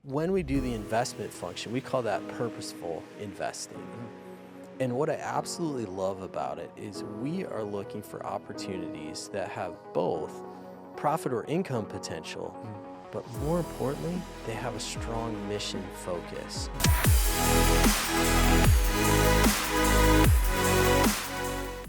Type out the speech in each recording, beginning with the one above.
when we do the investment function, we call that purposeful investing. And what I absolutely love about it is we are looking for opportunities that have both profit or income potential, but more importantly, they have a strong mission focus.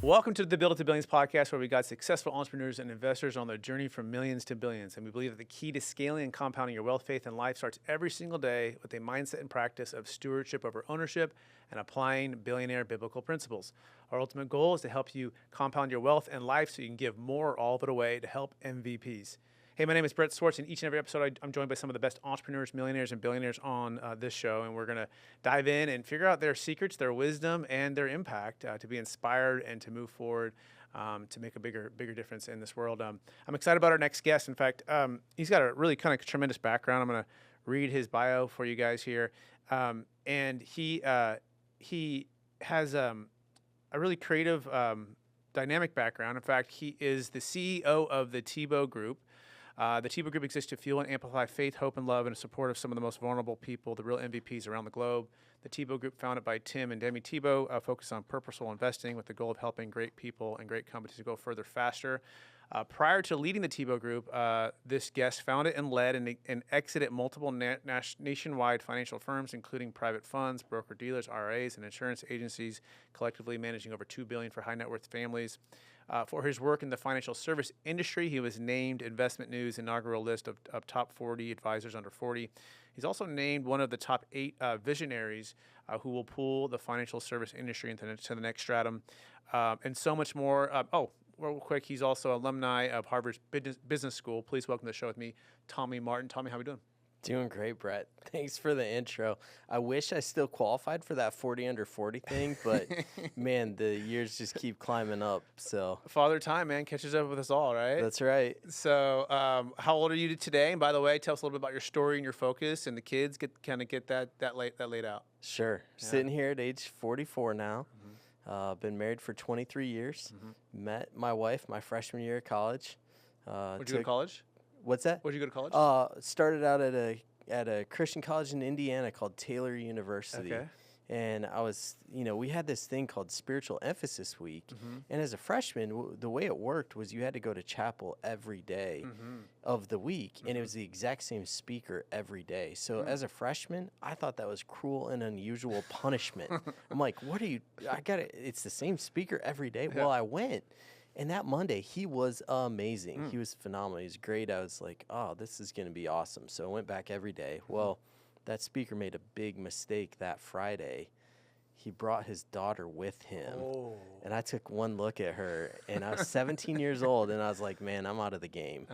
Welcome to the Build It to Billions podcast, where we got successful entrepreneurs and investors on their journey from millions to billions. And we believe that the key to scaling and compounding your wealth, faith, and life starts every single day with a mindset and practice of stewardship over ownership and applying billionaire biblical principles. Our ultimate goal is to help you compound your wealth and life so you can give more or all of it away to help MVPs. Hey, my name is Brett Swartz, and each and every episode I'm joined by some of the best entrepreneurs, millionaires, and billionaires on this show, and we're going to dive in and figure out their secrets, their wisdom, and their impact to be inspired and to move forward to make a bigger difference in this world. I'm excited about our next guest. In fact, he's got a really kind of tremendous background. I'm going to read his bio for you guys here, and he has a really creative, dynamic background. In fact, he is the CEO of the Tebow Group. The Tebow Group exists to fuel and amplify faith, hope, and love in support of some of the most vulnerable people, the real MVPs around the globe. The Tebow Group, founded by Tim and Demi Tebow, focuses on purposeful investing with the goal of helping great people and great companies to go further faster. Prior to leading the Tebow Group, this guest founded and led and exited multiple nationwide financial firms, including private funds, broker-dealers, RIAs, and insurance agencies, collectively managing over $2 billion for high-net-worth families. For his work in the financial service industry, he was named Investment News' inaugural list of top 40 advisors under 40. He's also named one of the top 8 visionaries who will pull the financial service industry into the next stratum, and so much more. Real quick, he's also alumni of Harvard's Business School. Please welcome to the show with me, Tommy Martin. Tommy, how are we doing? Doing great, Brett. Thanks for the intro. I wish I still qualified for that 40 under 40 thing, but man, the years just keep climbing up. So Father Time, man, catches up with us all, right? That's right. So how old are you today? And by the way, tell us a little bit about your story and your focus, and the kids get that laid out. Sure. Yeah. Sitting here at age 44 now. Been married for 23 years. Met my wife my freshman year of college. Where'd you go to college? What's that? Where'd you go to college? Started out at a Christian college in Indiana called Taylor University. Okay. And I was, we had this thing called Spiritual Emphasis Week. And as a freshman, the way it worked was you had to go to chapel every day of the week. And it was the exact same speaker every day. So as a freshman, I thought that was cruel and unusual punishment. I'm like, it's the same speaker every day. Yeah. Well, I went. And that Monday, he was amazing. He was phenomenal. He was great. I was like, oh, this is going to be awesome. So I went back every day. Well, that speaker made a big mistake that Friday. He brought his daughter with him. Oh. And I took one look at her, and I was 17 years old, and I was like, man, I'm out of the game.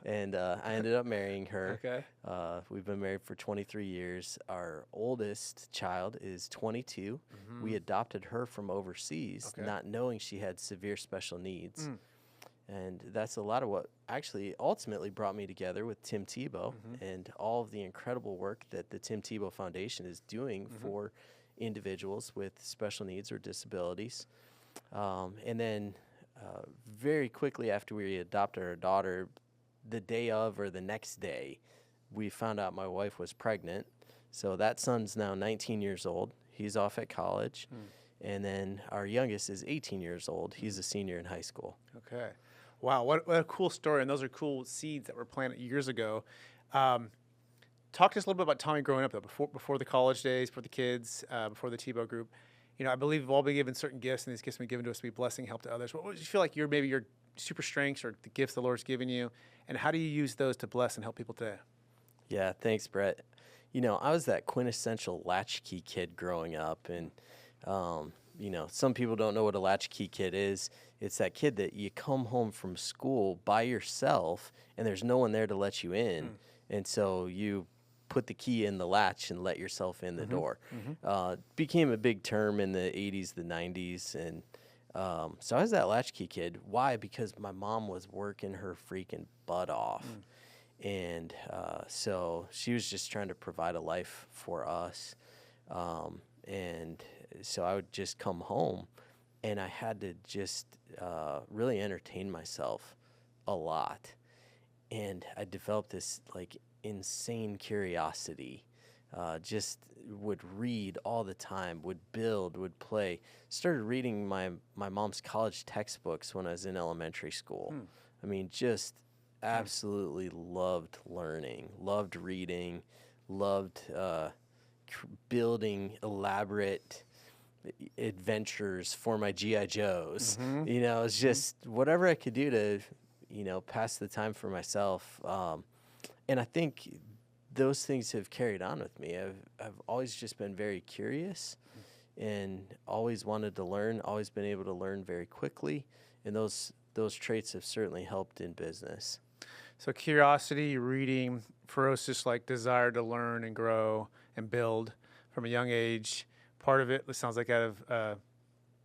And I ended up marrying her. Okay. We've been married for 23 years. Our oldest child is 22. We adopted her from overseas, not knowing she had severe special needs. And that's a lot of what actually ultimately brought me together with Tim Tebow and all of the incredible work that the Tim Tebow Foundation is doing for individuals with special needs or disabilities. And then very quickly after we adopted our daughter, the day of or the next day, we found out my wife was pregnant. So that son's now 19 years old. He's off at college. And then our youngest is 18 years old. He's a senior in high school. Okay. Wow, what a cool story. And those are cool seeds that were planted years ago. Talk to us a little bit about Tommy growing up, though, before the college days, for the kids, before the Tebow Group. I believe we've all been given certain gifts, and these gifts have been given to us to be blessing, help to others. What would you feel like your super strengths or the gifts the Lord's given you, and how do you use those to bless and help people today? Yeah, thanks, Brett. I was that quintessential latchkey kid growing up, and some people don't know what a latchkey kid is. It's that kid that you come home from school by yourself, and there's no one there to let you in, and so you put the key in the latch and let yourself in the door. Became a big term in the 80s, the 90s, and so I was that latchkey kid. Why? Because my mom was working her freaking butt off, and so she was just trying to provide a life for us, and so I would just come home, and I had to just really entertain myself a lot, and I developed this insane curiosity just would read all the time, would build, would play. Started reading my mom's college textbooks when I was in elementary school. I mean, just absolutely loved learning, loved reading, loved building elaborate adventures for my GI Joes. You know, it's just whatever I could do to, you know, pass the time for myself. And I think those things have carried on with me. I've always just been very curious and always wanted to learn, always been able to learn very quickly. And those traits have certainly helped in business. So curiosity, reading, ferocious like desire to learn and grow and build from a young age. Part of it sounds like out of,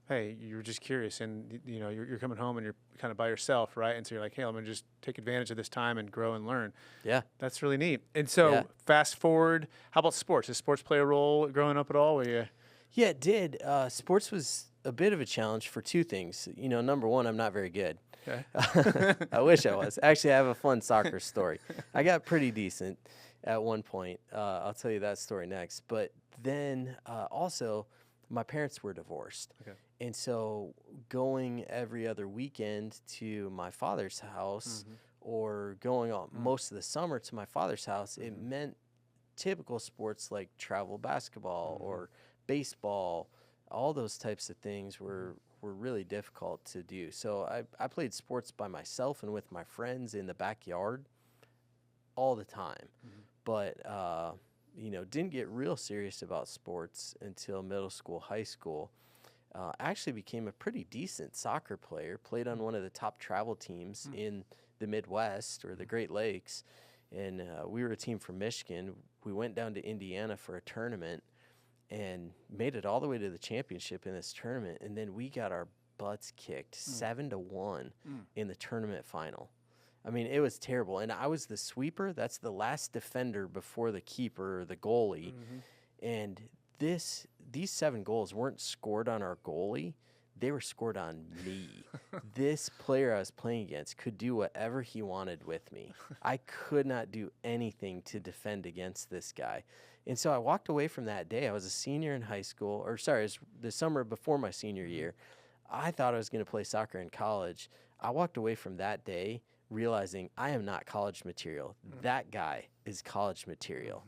hey, you're just curious, and you know you're coming home and you're kind of by yourself, right? And so you're like, hey, I'm gonna just take advantage of this time and grow and learn. Yeah. That's really neat. And so fast forward, how about sports? Does sports play a role growing up at all? Were you? Yeah, it did. Sports was a bit of a challenge for two things. You know, number one, I'm not very good. Okay. I wish I was. Actually, I have a fun soccer story. I got pretty decent at one point. I'll tell you that story next. But then also, my parents were divorced. Okay. And so going every other weekend to my father's house or going on most of the summer to my father's house, it meant typical sports like travel basketball or baseball. All those types of things were really difficult to do. So I played sports by myself and with my friends in the backyard all the time. But, you know, didn't get real serious about sports until middle school, high school. Actually became a pretty decent soccer player, played on one of the top travel teams in the Midwest or the Great Lakes. And we were a team from Michigan. We went down to Indiana for a tournament and made it all the way to the championship in this tournament. And then we got our butts kicked 7-1 in the tournament final. I mean, it was terrible. And I was the sweeper. That's the last defender before the keeper or the goalie. And these 7 goals weren't scored on our goalie. They were scored on me. This player I was playing against could do whatever he wanted with me. I could not do anything to defend against this guy. And so I walked away from that day. I was a senior in high school, or sorry, it was the summer before my senior year. I thought I was going to play soccer in college. I walked away from that day realizing I am not college material. That guy is college material.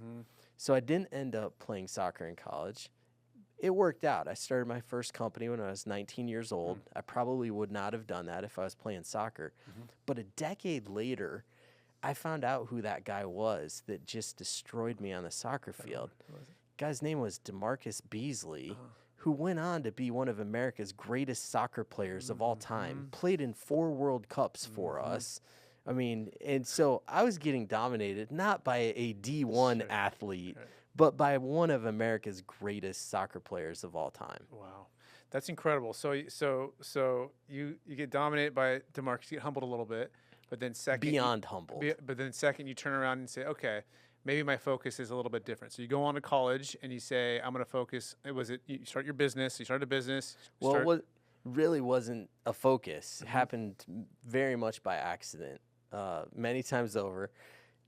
So I didn't end up playing soccer in college. It worked out. I started my first company when I was 19 years old. I probably would not have done that if I was playing soccer. But a decade later, I found out who that guy was that just destroyed me on the soccer field. Guy's name was DeMarcus Beasley, who went on to be one of America's greatest soccer players of all time, played in 4 World Cups for us. I mean, and so I was getting dominated not by a D1 athlete, but by one of America's greatest soccer players of all time. Wow, that's incredible. So you get dominated by DeMarcus, you get humbled a little bit, but then second, beyond humbled. But then second, you turn around and say, okay, maybe my focus is a little bit different. So you go on to college and you say, I'm going to focus. You start your business. You started a business. Well, it really wasn't a focus. It happened very much by accident, many times over.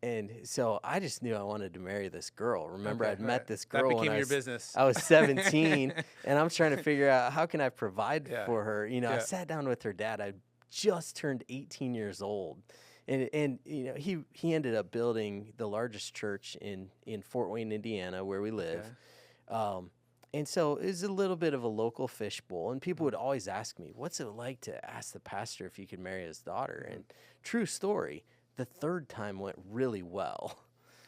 And so I just knew I wanted to marry this girl. Remember, I'd met this girl that when became your business. I was 17, and I'm trying to figure out how can I provide for her. You know, I sat down with her dad. I just turned 18 years old. And you know, he ended up building the largest church in Fort Wayne, Indiana, where we live. And so it was a little bit of a local fishbowl. And people would always ask me, what's it like to ask the pastor if you could marry his daughter? And true story, the third time went really well.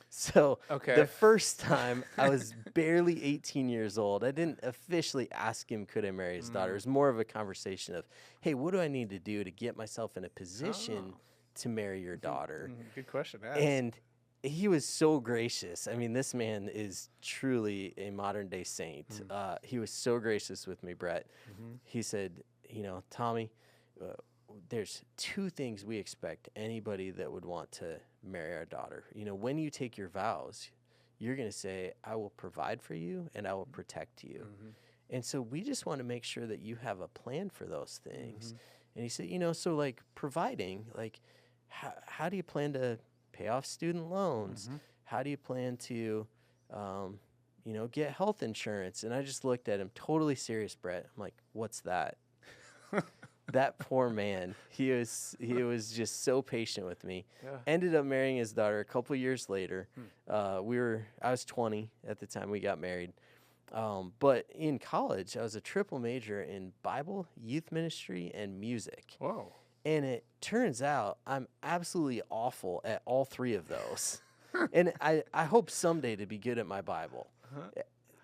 So the first time I was barely 18 years old. I didn't officially ask him, could I marry his daughter? It was more of a conversation of, hey, what do I need to do to get myself in a position to marry your daughter? Good question. And he was so gracious. I mean, this man is truly a modern day saint. He was so gracious with me, Brett. He said, you know, Tommy, there's 2 things we expect anybody that would want to marry our daughter. You know, when you take your vows, you're going to say, I will provide for you and I will protect you. And so we just want to make sure that you have a plan for those things. And he said, you know, so like providing, like how do you plan to pay off student loans? How do you plan to get health insurance. And I just looked at him totally serious, Brett. I'm like, what's that? That poor man, he was just so patient with me. Yeah. Ended up marrying his daughter a couple years later. I was 20 at the time we got married. But in college, I was a triple major in Bible, youth ministry, and music. Whoa. And it turns out I'm absolutely awful at all three of those. And I hope someday to be good at my Bible.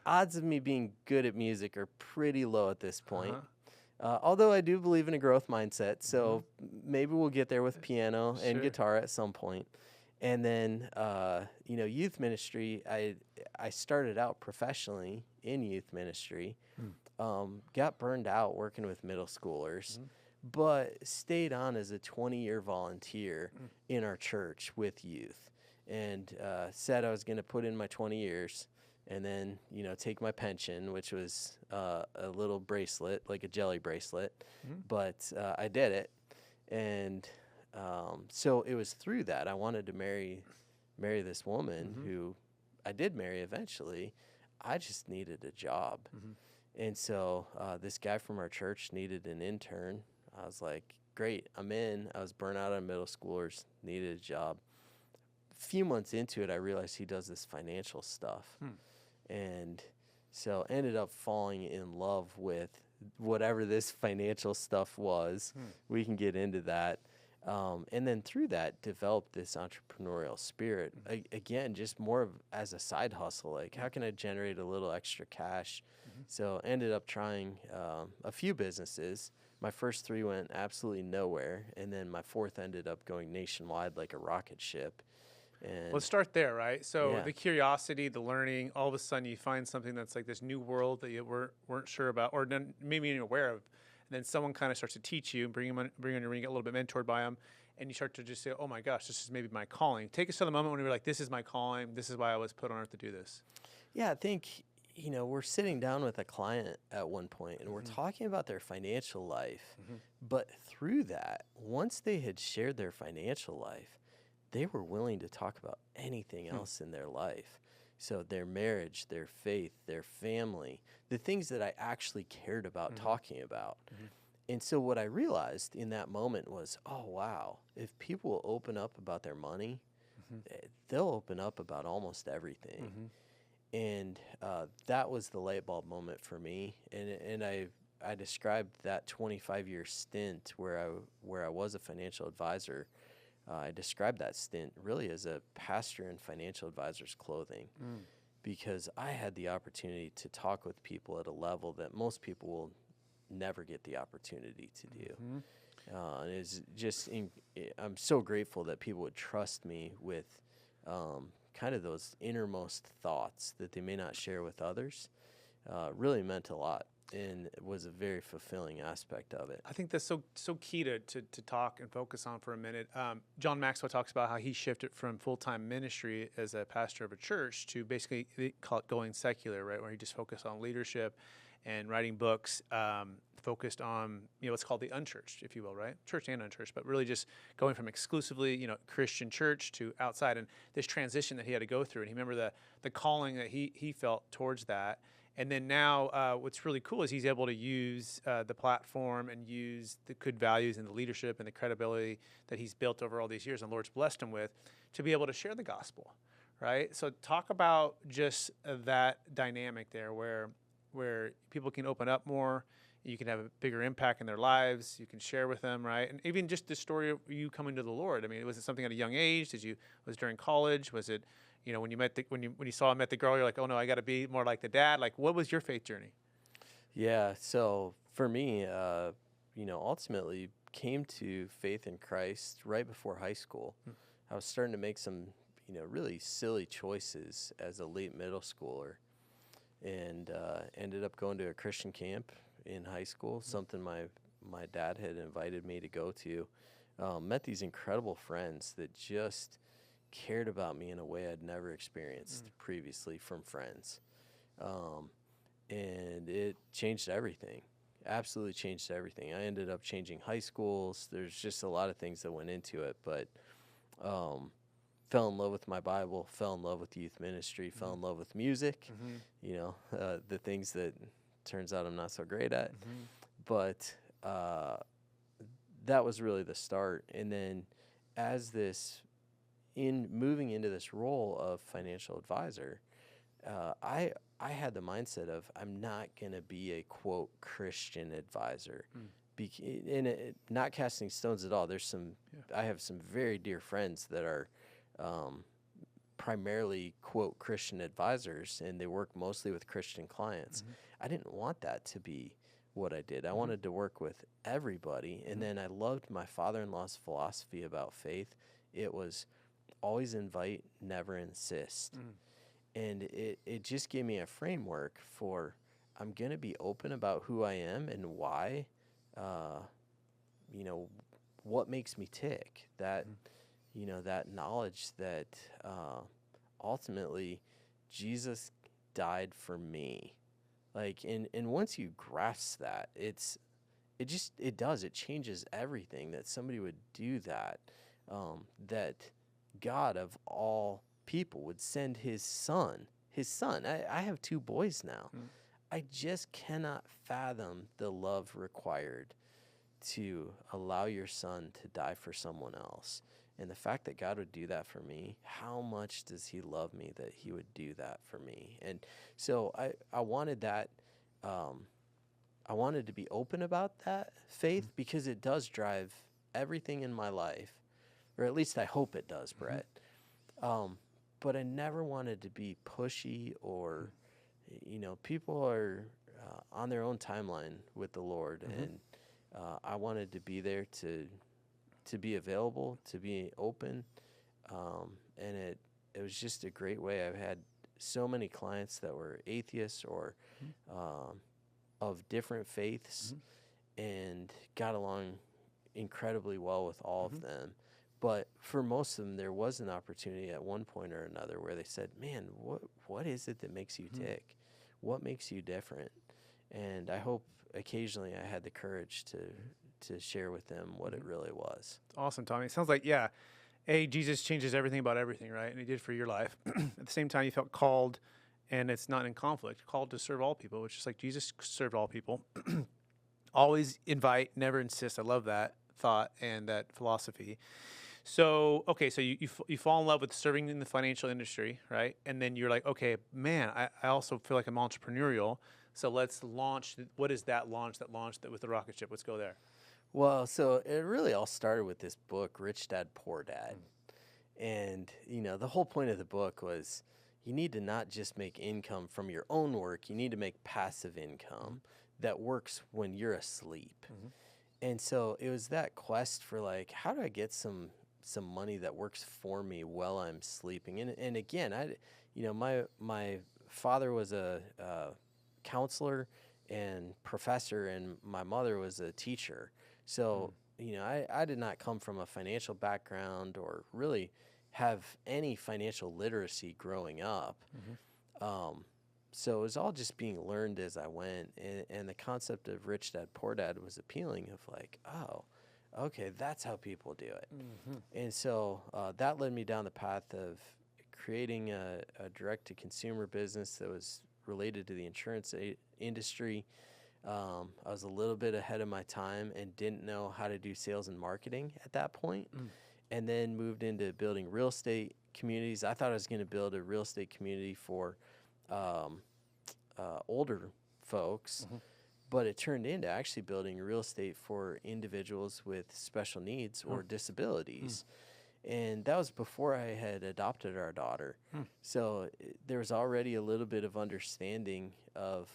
Odds of me being good at music are pretty low at this point. Although I do believe in a growth mindset, so maybe we'll get there with piano and guitar at some point. And then, youth ministry, I started out professionally in youth ministry, got burned out working with middle schoolers, but stayed on as a 20-year volunteer in our church with youth, and said I was going to put in my 20 years and then, take my pension, which was a little bracelet, like a jelly bracelet. But I did it. And so it was through that I wanted to marry this woman who I did marry eventually. I just needed a job. And so this guy from our church needed an intern. I was like, great, I'm in. I was burnt out on middle schoolers, needed a job. A few months into it, I realized he does this financial stuff. And so ended up falling in love with whatever this financial stuff was. We can get into that. And then through that, developed this entrepreneurial spirit. Again, just more of as a side hustle. Like, how can I generate a little extra cash? So ended up trying a few businesses. My first three went absolutely nowhere. And then my fourth ended up going nationwide like a rocket ship. And Let's start there, right? So the curiosity, the learning, all of a sudden you find something that's like this new world that you weren't sure about, or maybe even aware of. And then someone kind of starts to teach you, bring on your ring, get a little bit mentored by them, and you start to just say, oh my gosh, this is maybe my calling. Take us to the moment when you were like, this is my calling, this is why I was put on earth to do this. Yeah, I think, we're sitting down with a client at one point, and we're talking about their financial life. But through that, once they had shared their financial life, they were willing to talk about anything else in their life. So their marriage, their faith, their family, the things that I actually cared about talking about. And so what I realized in that moment was, oh, wow, if people will open up about their money, they'll open up about almost everything. And that was the light bulb moment for me. And I described that 25-year stint where I was a financial advisor. I described that stint really as a pastor in financial advisor's clothing, because I had the opportunity to talk with people at a level that most people will never get the opportunity to do. And it's just, I'm so grateful that people would trust me with kind of those innermost thoughts that they may not share with others. Really meant a lot. And it was a very fulfilling aspect of it. I think that's so key to talk and focus on for a minute. John Maxwell talks about how he shifted from full-time ministry as a pastor of a church to basically, they call it going secular, right, where he just focused on leadership and writing books, focused on, what's called the unchurched, if you will, right? Church and unchurched, but really just going from exclusively, Christian church to outside, and this transition that he had to go through. And he remember the calling that he felt towards that. And then now what's really cool is he's able to use the platform and use the good values and the leadership and the credibility that he's built over all these years and the Lord's blessed him with to be able to share the gospel, right? So talk about just that dynamic there where people can open up more, you can have a bigger impact in their lives, you can share with them, right? And even just the story of you coming to the Lord. I mean, was it something at a young age? Was it during college? Was it when you saw him met the girl, you're like, oh no, I got to be more like the dad? Like, what was your faith journey? Yeah, so for me, ultimately came to faith in Christ right before high school. I was starting to make some, really silly choices as a late middle schooler, and ended up going to a Christian camp in high school, something my dad had invited me to go to. Met these incredible friends that just cared about me in a way I'd never experienced previously from friends. And it changed everything. Absolutely changed everything. I ended up changing high schools. There's just a lot of things that went into it. But fell in love with my Bible, fell in love with youth ministry, fell in love with music, the things that turns out I'm not so great at. But that was really the start. And then as in moving into this role of financial advisor, I had the mindset of I'm not going to be a quote Christian advisor. Not casting stones at all. I have some very dear friends that are primarily quote Christian advisors, and they work mostly with Christian clients. I didn't want that to be what I did. I wanted to work with everybody. And then I loved my father-in-law's philosophy about faith. It was always invite, never insist. And it just gave me a framework for I'm going to be open about who I am and why, what makes me tick. That, that knowledge that ultimately Jesus died for me. Like, and once you grasp that, it changes everything that somebody would do that, that God of all people would send his son. I have 2 boys now. I just cannot fathom the love required to allow your son to die for someone else. And the fact that God would do that for me, how much does he love me that he would do that for me? And so I wanted that, I wanted to be open about that faith because it does drive everything in my life, or at least I hope it does, Brett. But I never wanted to be pushy or, people are on their own timeline with the Lord. And I wanted to be there to be available, to be open. And it was just a great way. I've had so many clients that were atheists or of different faiths and got along incredibly well with all of them. But for most of them, there was an opportunity at one point or another where they said, man, what is it that makes you tick? What makes you different? And I hope occasionally I had the courage to share with them what it really was. Awesome, Tommy. It sounds like, Jesus changes everything about everything, right? And he did for your life. At the same time, you felt called, and it's not in conflict, called to serve all people, which is like Jesus served all people. Always invite, never insist. I love that thought and that philosophy. So, okay, so you fall in love with serving in the financial industry, right? And then you're like, okay, man, I also feel like I'm entrepreneurial. So let's launch. What is that launch with the rocket ship? Let's go there. Well, so it really all started with this book, Rich Dad, Poor Dad. And, the whole point of the book was you need to not just make income from your own work. You need to make passive income that works when you're asleep. And so it was that quest for like, how do I get some money that works for me while I'm sleeping? And again, my father was a counselor and professor, and my mother was a teacher. So, I did not come from a financial background or really have any financial literacy growing up. So it was all just being learned as I went. And the concept of Rich Dad, Poor Dad was appealing of like, oh, okay, that's how people do it. And so that led me down the path of creating a direct-to-consumer business that was related to the insurance industry. I was a little bit ahead of my time and didn't know how to do sales and marketing at that point. And then moved into building real estate communities. I thought I was going to build a real estate community for older folks, but it turned into actually building real estate for individuals with special needs or disabilities. And that was before I had adopted our daughter. So there was already a little bit of understanding of,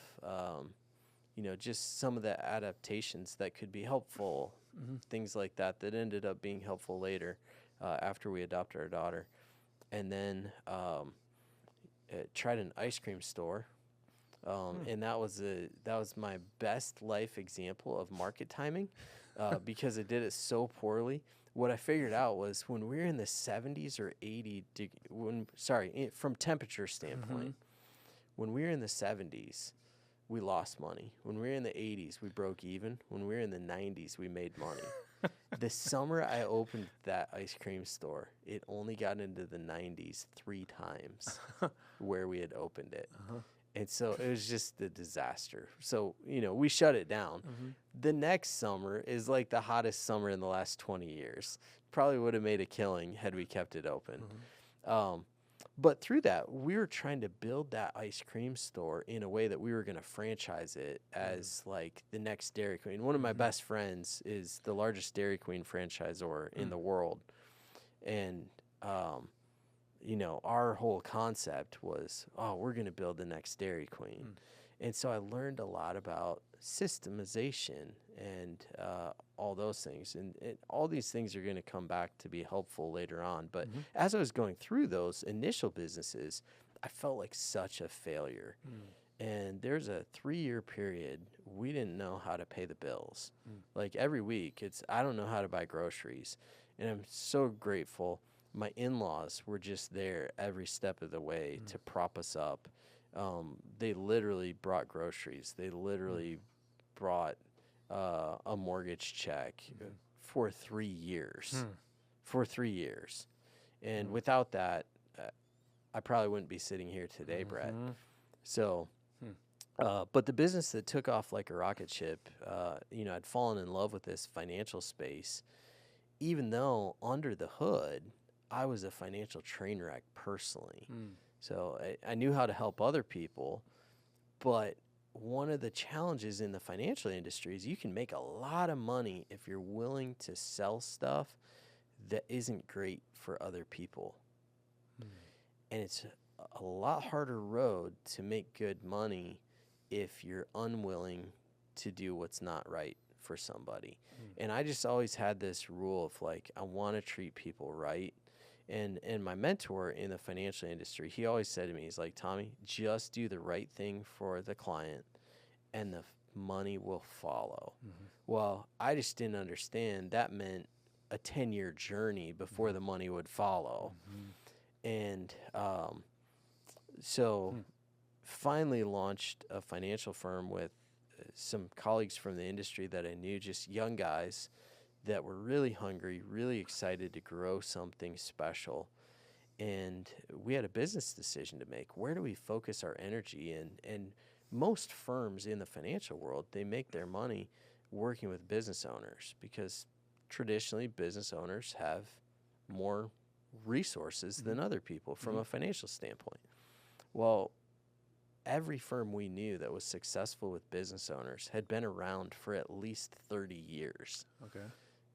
just some of the adaptations that could be helpful, things like that ended up being helpful later after we adopted our daughter. And then tried an ice cream store. And that was my best life example of market timing because it did it so poorly. What I figured out was when we were in the 70s or 80, from temperature standpoint, when we were in the 70s, we lost money. When we were in the 80s, we broke even. When we were in the 90s, we made money. The summer I opened that ice cream store, it only got into the 90s 3 times where we had opened it. And so it was just a disaster. So, we shut it down. The next summer is like the hottest summer in the last 20 years. Probably would have made a killing had we kept it open. But through that, we were trying to build that ice cream store in a way that we were going to franchise it as like the next Dairy Queen. One of my best friends is the largest Dairy Queen franchisor in the world. And, our whole concept was, we're going to build the next Dairy Queen. And so I learned a lot about systemization and all those things. And all these things are going to come back to be helpful later on. But as I was going through those initial businesses, I felt like such a failure. And there's a 3-year period we didn't know how to pay the bills. Like every week, I don't know how to buy groceries. And I'm so grateful. My in-laws were just there every step of the way to prop us up. They literally brought groceries. They literally brought a mortgage check for 3 years. For 3 years. And without that, I probably wouldn't be sitting here today, Brett. So, but the business that took off like a rocket ship, I'd fallen in love with this financial space, even though under the hood, I was a financial train wreck personally. So I knew how to help other people, but one of the challenges in the financial industry is you can make a lot of money if you're willing to sell stuff that isn't great for other people. And it's a lot harder road to make good money if you're unwilling to do what's not right for somebody. And I just always had this rule of like, I want to treat people right. And my mentor in the financial industry, he always said to me, he's like, Tommy, just do the right thing for the client and the money will follow. Well, I just didn't understand that meant a 10-year journey before the money would follow. And so finally launched a financial firm with some colleagues from the industry that I knew, just young guys that were really hungry, really excited to grow something special. And we had a business decision to make. Where do we focus our energy? And most firms in the financial world, they make their money working with business owners because traditionally business owners have more resources than other people from a financial standpoint. Well, every firm we knew that was successful with business owners had been around for at least 30 years. Okay.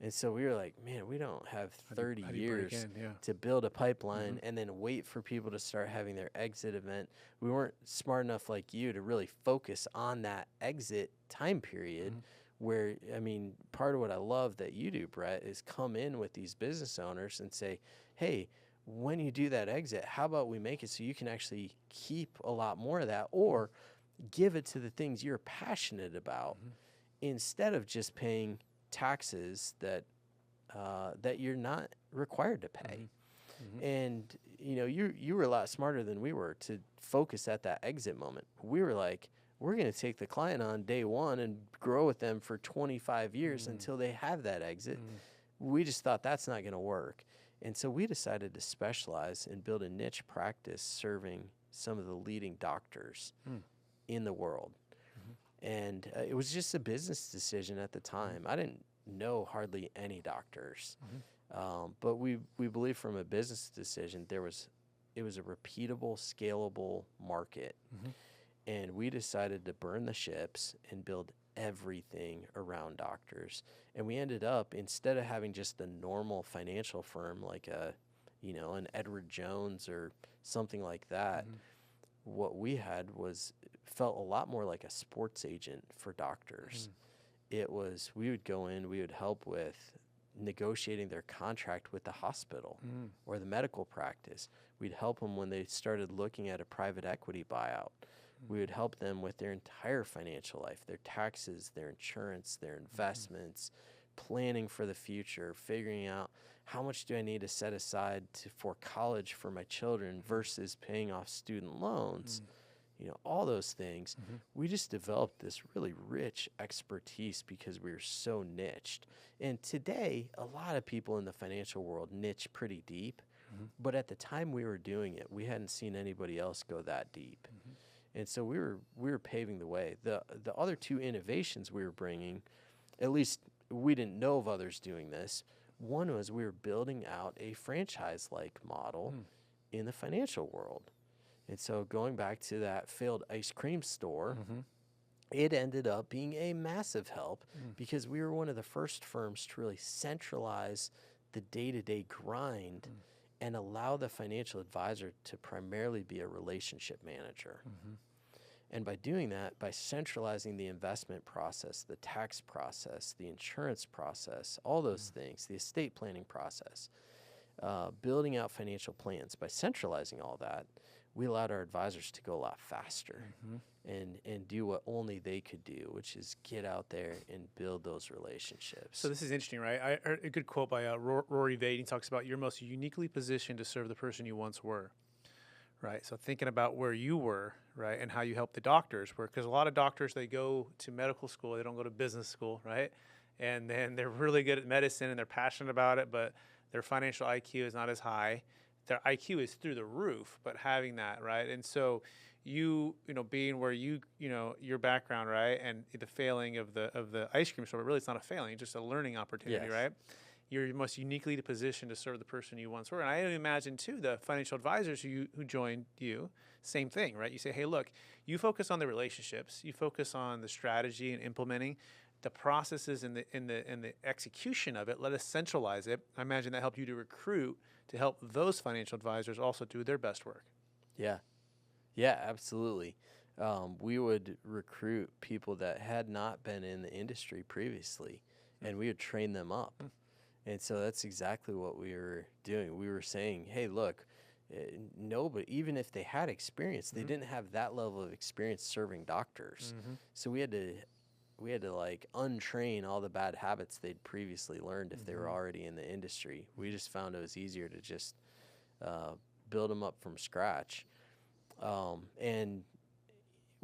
And so we were like, man, we don't have 30 how do you break years in? to build a pipeline and then wait for people to start having their exit event. We weren't smart enough like you to really focus on that exit time period where, I mean, part of what I love that you do, Brett, is come in with these business owners and say, hey, when you do that exit, how about we make it so you can actually keep a lot more of that or give it to the things you're passionate about instead of just paying taxes that you're not required to pay. And you were a lot smarter than we were to focus at that exit moment. We were like, we're going to take the client on day one and grow with them for 25 years until they have that exit. We just thought that's not going to work. And so we decided to specialize and build a niche practice serving some of the leading doctors in the world. And it was just a business decision at the time. I didn't know hardly any doctors. But we believe from a business decision, it was a repeatable, scalable market. And we decided to burn the ships and build everything around doctors. And we ended up, instead of having just a normal financial firm like an Edward Jones or something like that, what we had felt a lot more like a sports agent for doctors. It was, we would go in, we would help with negotiating their contract with the hospital or the medical practice. We'd help them when they started looking at a private equity buyout. We would help them with their entire financial life, their taxes, their insurance, their investments, planning for the future, figuring out how much do I need to set aside for college for my children versus paying off student loans. all those things. We just developed this really rich expertise because we were so niched. And today, a lot of people in the financial world niche pretty deep. But at the time we were doing it, we hadn't seen anybody else go that deep. And so we were paving the way. The other two innovations we were bringing, at least we didn't know of others doing this. One was we were building out a franchise-like model in the financial world. And so going back to that failed ice cream store, it ended up being a massive help because we were one of the first firms to really centralize the day-to-day grind and allow the financial advisor to primarily be a relationship manager. And by doing that, by centralizing the investment process, the tax process, the insurance process, all those things, the estate planning process, building out financial plans, by centralizing all that, we allowed our advisors to go a lot faster and do what only they could do, which is get out there and build those relationships. So this is interesting, right? I heard a good quote by Rory Vade. He talks about you're most uniquely positioned to serve the person you once were, right? So thinking about where you were, right, and how you help the doctors, because a lot of doctors, they go to medical school, they don't go to business school, right? And then they're really good at medicine and they're passionate about it, but their financial IQ is not as high. Their IQ is through the roof, but having that, right? And so you know, being where your background, right, and the failing of the ice cream store, but really it's not a failing, it's just a learning opportunity, right? You're most uniquely positioned to serve the person you once were. And I imagine, too, the financial advisors who joined you, same thing, right? You say, hey, look, you focus on the relationships, you focus on the strategy and implementing the processes and the execution of it. Let us centralize it. I imagine that helped you to recruit to help those financial advisors also do their best work. Yeah, absolutely. We would recruit people that had not been in the industry previously, and we would train them up. And so that's exactly what we were doing. We were saying, hey, look, no, but even if they had experience, they didn't have that level of experience serving doctors. So we had to like untrain all the bad habits they'd previously learned if they were already in the industry. We just found it was easier to just build them up from scratch. And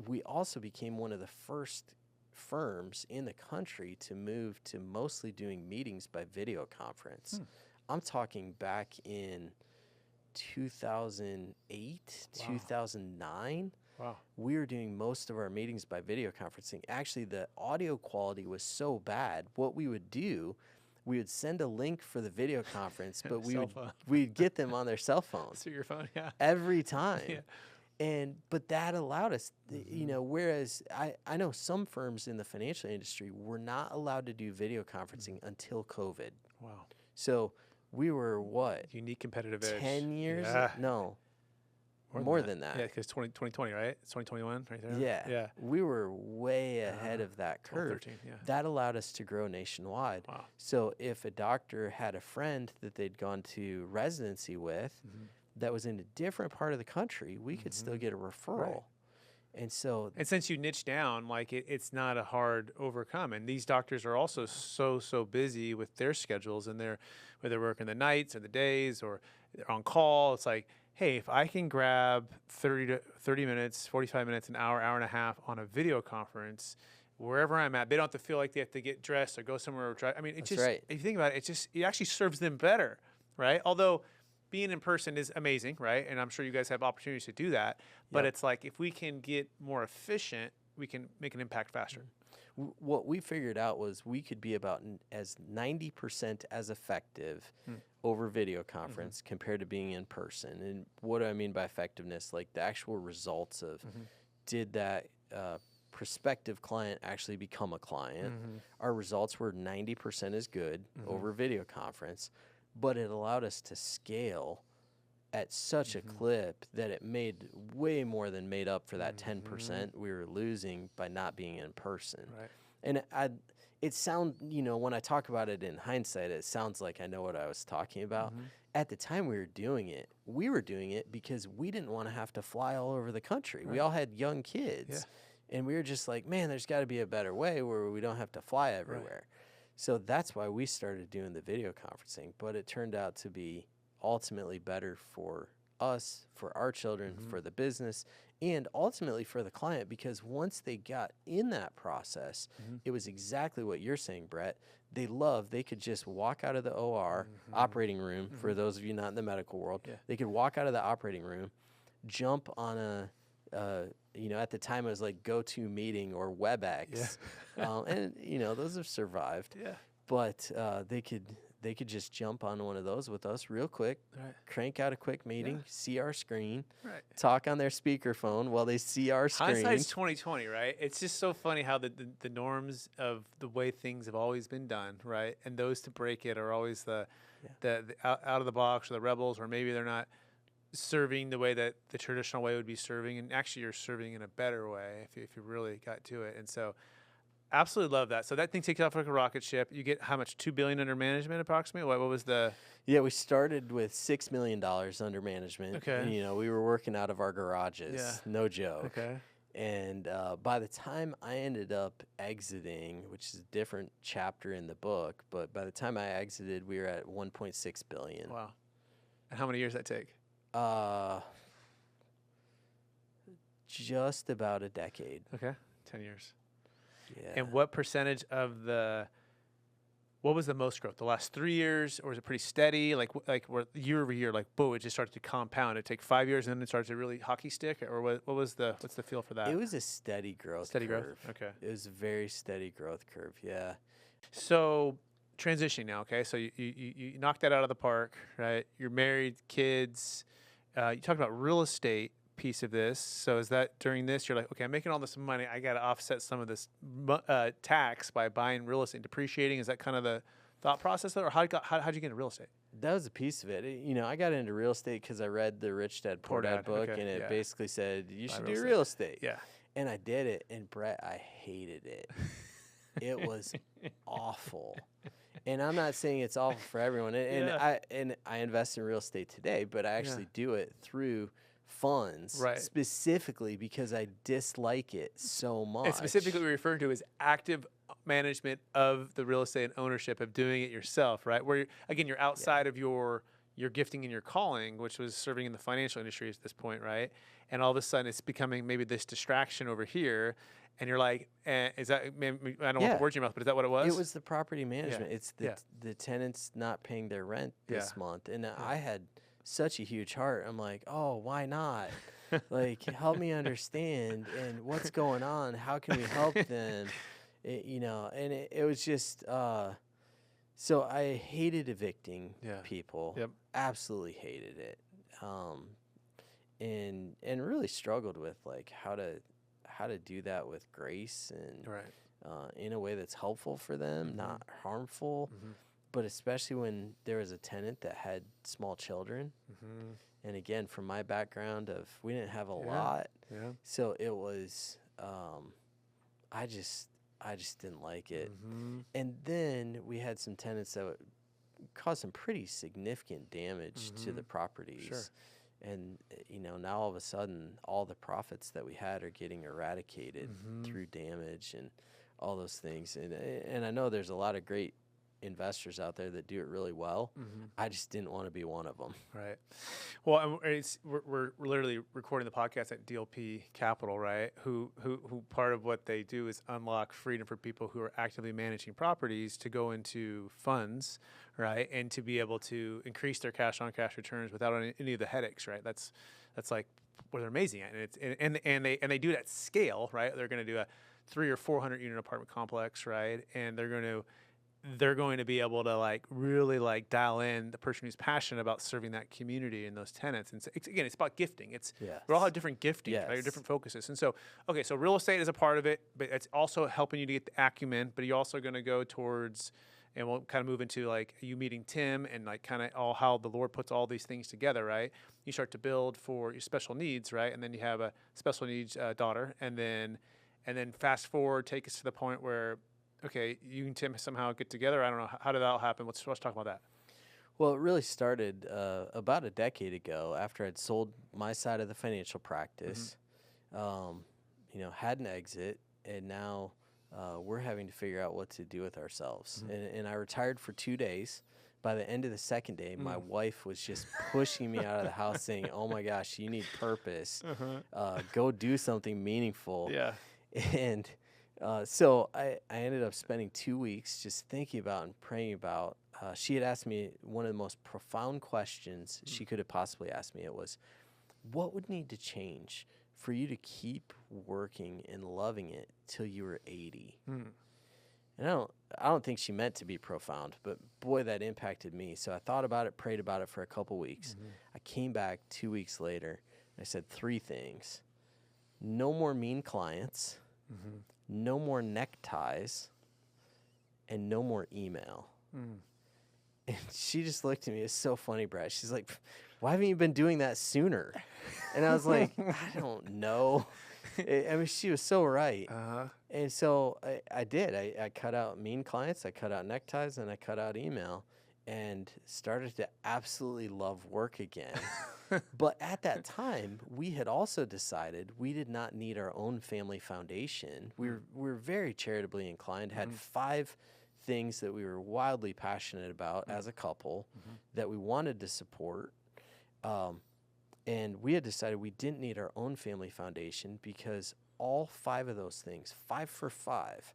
we also became one of the first firms in the country to move to mostly doing meetings by video conference. I'm talking back in 2008, 2009. Wow. We were doing most of our meetings by video conferencing. Actually, the audio quality was so bad. What we would do, we would send a link for the video conference, but we'd get them on their cell phones. Through your phone, yeah. Every time. But that allowed us, whereas I know some firms in the financial industry were not allowed to do video conferencing until COVID. Wow. So we were what? Unique competitive edge. 10 years? Yeah. No. More than that. Yeah, because 2020, right? It's 2021 right there. Yeah. We were way ahead of that curve. 13, yeah. That allowed us to grow nationwide. Wow. So if a doctor had a friend that they'd gone to residency with that was in a different part of the country, we could still get a referral. Right. And so, and since you niche down, like it's not a hard overcome. And these doctors are also so busy with their schedules and whether they're working the nights or the days or they're on call. It's like, hey, if I can grab 30 minutes, 45 minutes, an hour, hour and a half on a video conference, wherever I'm at, they don't have to feel like they have to get dressed or go somewhere or try. I mean, if you think about it, it actually serves them better, right? Although being in person is amazing, right? And I'm sure you guys have opportunities to do that. But it's like if we can get more efficient, we can make an impact faster. What we figured out was we could be about as 90% as effective over video conference compared to being in person. And what do I mean by effectiveness? Like the actual results of did that prospective client actually become a client? Our results were 90% as good over video conference, but it allowed us to scale at such a clip that it made way more than made up for that 10% we were losing by not being in person. Right. And it sounds, when I talk about it in hindsight, it sounds like I know what I was talking about. At the time we were doing it because we didn't want to have to fly all over the country. Right. We all had young kids. Yeah. And we were just like, man, there's got to be a better way where we don't have to fly everywhere. Right. So that's why we started doing the video conferencing. But it turned out to be ultimately better for us, for our children, for the business, and ultimately for the client, because once they got in that process, it was exactly what you're saying, Brett. They could just walk out of the OR operating room. For those of you not in the medical world, they could walk out of the operating room, jump on at the time it was like GoToMeeting or WebEx, and those have survived. Yeah. But they could just jump on one of those with us real quick, crank out a quick meeting, see our screen, talk on their speakerphone while they see our screen. Hindsight's 2020, right? It's just so funny how the norms of the way things have always been done, right? And those to break it are always the out of the box, or the rebels, or maybe they're not serving the way that the traditional way would be serving, and actually you're serving in a better way if you really got to it. And so absolutely love that. So that thing takes off like a rocket ship. You get how much? $2 billion under management approximately? What was the? Yeah, we started with $6 million under management. Okay. And, we were working out of our garages. Yeah. No joke. Okay. And by the time I ended up exiting, which is a different chapter in the book, but by the time I exited, we were at $1.6 billion. Wow. And how many years did that take? Just about a decade. Okay. 10 years. Yeah. And what percentage of what was the most growth? The last 3 years, or was it pretty steady? Like where year over year, like, boom, it just started to compound. It take 5 years and then it started to really hockey stick, or what's the feel for that? It was a steady growth Steady curve. growth? Okay. It was a very steady growth curve, yeah. So transitioning now, okay? So you knocked that out of the park, right? You're married, kids. You talked about real estate piece of this. So is that during this, you're like, okay, I'm making all this money. I got to offset some of this tax by buying real estate and depreciating. Is that kind of the thought process there? Or how'd you get into real estate? That was a piece of it. I got into real estate because I read the Rich Dad Poor Dad book, okay, and it basically said, you should do real real estate. Yeah. And I did it, and Brett, I hated it. It was awful. And I'm not saying it's awful for everyone. And I invest in real estate today, but I actually do it through funds, specifically because I dislike it so much. And specifically what we're referring to is active management of the real estate and ownership of doing it yourself, right? Where, you're outside of your gifting and your calling, which was serving in the financial industry at this point, right? And all of a sudden it's becoming maybe this distraction over here. And you're like, is that, I don't want the words in your mouth, but is that what it was? It was the property management. It's the tenants not paying their rent this month. And I had such a huge heart. I'm like, oh, why not? Like, help me understand, and what's going on? How can we help them? And it was just, so I hated evicting people. Yep. Absolutely hated it. And really struggled with like how to do that with grace and in a way that's helpful for them, not harmful. But especially when there was a tenant that had small children. And again, from my background we didn't have a lot. So it was, I just didn't like it. And then we had some tenants that would cause some pretty significant damage to the properties. And, now all of a sudden, all the profits that we had are getting eradicated through damage and all those things. And I know there's a lot of great investors out there that do it really well. I just didn't want to be one of them. Right. Well, we're literally recording the podcast at DLP Capital, right? Who part of what they do is unlock freedom for people who are actively managing properties to go into funds, right? And to be able to increase their cash on cash returns without any of the headaches, right? That's like what they're amazing at. And they do it at scale, right? They're going to do a 300 or 400 unit apartment complex, right? And they're going to be able to like really like dial in the person who's passionate about serving that community and those tenants. And so it's about gifting. We all have different gifting, right? Different focuses. And so, so real estate is a part of it, but it's also helping you to get the acumen, but you're also going to go towards, and we'll kind of move into like you meeting Tim and like kind of all how the Lord puts all these things together, right? You start to build for your special needs, right? And then you have a special needs daughter, and then fast forward, take us to the point where, okay, you and Tim somehow get together. I don't know. How did that all happen? Let's talk about that. Well, it really started about a decade ago after I'd sold my side of the financial practice, had an exit, and now we're having to figure out what to do with ourselves. And I retired for 2 days, by the end of the second day, my wife was just pushing me out of the house saying, oh my gosh, you need purpose. Go do something meaningful. Yeah. And so I ended up spending 2 weeks just thinking about and praying about. She had asked me one of the most profound questions she could have possibly asked me. It was, what would need to change for you to keep working and loving it till you were 80? And I don't think she meant to be profound, but boy, that impacted me. So I thought about it, prayed about it for a couple weeks. I came back 2 weeks later, and I said 3 things. No more mean clients, no more neckties, and no more email. And she just looked at me. It's so funny, Brett. She's like, why haven't you been doing that sooner? And I was like, I don't know. I mean, she was so right. And so I did. I cut out mean clients, I cut out neckties, and I cut out email, and started to absolutely love work again. But at that time, we had also decided we did not need our own family foundation. We were very charitably inclined, had 5 things that we were wildly passionate about as a couple that we wanted to support. And we had decided we didn't need our own family foundation because all 5 of those things, 5 for 5,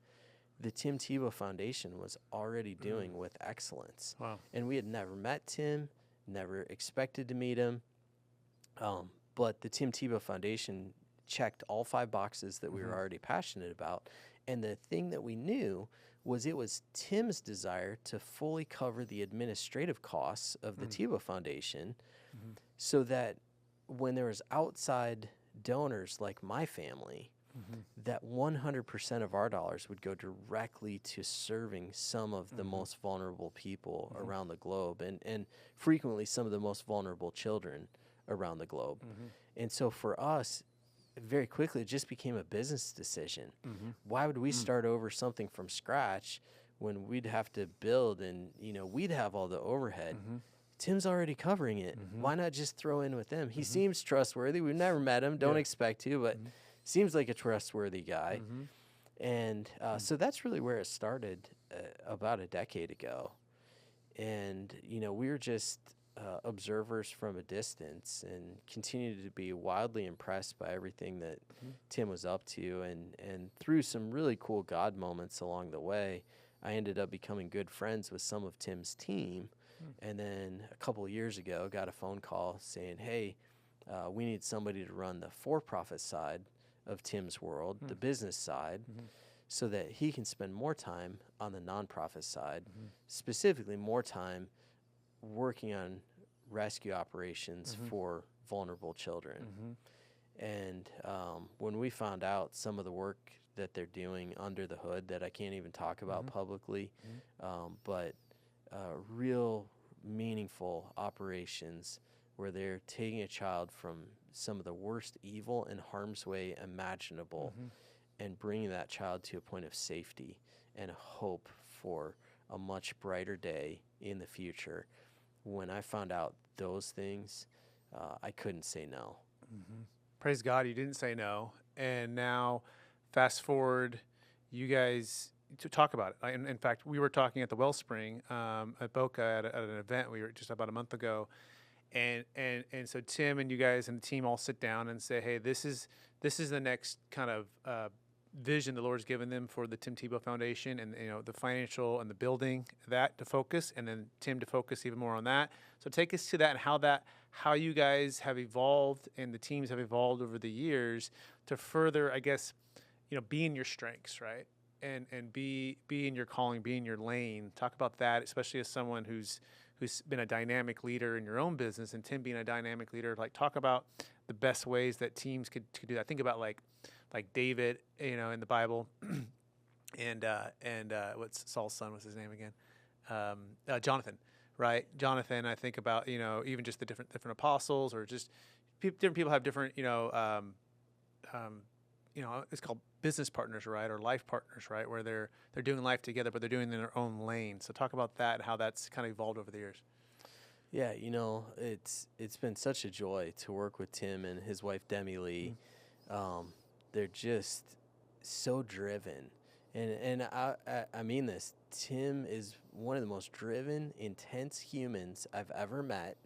the Tim Tebow Foundation was already doing with excellence. Wow. And we had never met Tim, never expected to meet him. But the Tim Tebow Foundation checked all 5 boxes that we were already passionate about. And the thing that we knew was it was Tim's desire to fully cover the administrative costs of the Tebow Foundation so that when there was outside donors like my family, that 100% of our dollars would go directly to serving some of the most vulnerable people around the globe, and frequently some of the most vulnerable children around the globe. And so for us, very quickly, it just became a business decision. Why would we start over something from scratch when we'd have to build and, we'd have all the overhead? Tim's already covering it. Why not just throw in with them? He seems trustworthy. We've never met him. Don't expect to, but seems like a trustworthy guy. And so that's really where it started about a decade ago. And, we were just observers from a distance and continued to be wildly impressed by everything that Tim was up to. And through some really cool God moments along the way, I ended up becoming good friends with some of Tim's team. And then a couple of years ago, got a phone call saying, hey, we need somebody to run the for-profit side of Tim's world, the business side, so that he can spend more time on the nonprofit side, specifically more time working on rescue operations for vulnerable children. And when we found out some of the work that they're doing under the hood that I can't even talk about publicly, but real meaningful operations where they're taking a child from some of the worst evil and harm's way imaginable and bringing that child to a point of safety and hope for a much brighter day in the future. When I found out those things, I couldn't say no. Praise God, you didn't say no. And now, fast forward, you guys to talk about it. In fact, we were talking at the Wellspring at Boca at an event we were just about a month ago, and so Tim and you guys and the team all sit down and say, hey, this is the next kind of vision the Lord's given them for the Tim Tebow Foundation, and the financial and the building that to focus, and then Tim to focus even more on that. So take us to that and how you guys have evolved and the teams have evolved over the years to further, I guess, be in your strengths, right? And be in your calling, be in your lane. Talk about that, especially as someone who's been a dynamic leader in your own business, and Tim being a dynamic leader. Like, talk about the best ways that teams could do that. Think about like David, in the Bible, and what's Saul's son? What's his name again? Jonathan, right? Jonathan. I think about even just the different apostles, or just different people have different it's called business partners, right, or life partners, right, where they're doing life together, but they're doing it in their own lane. So talk about that and how that's kind of evolved over the years. Yeah, it's been such a joy to work with Tim and his wife Demi Lee. They're just so driven And I mean this. Tim is one of the most driven, intense humans I've ever met,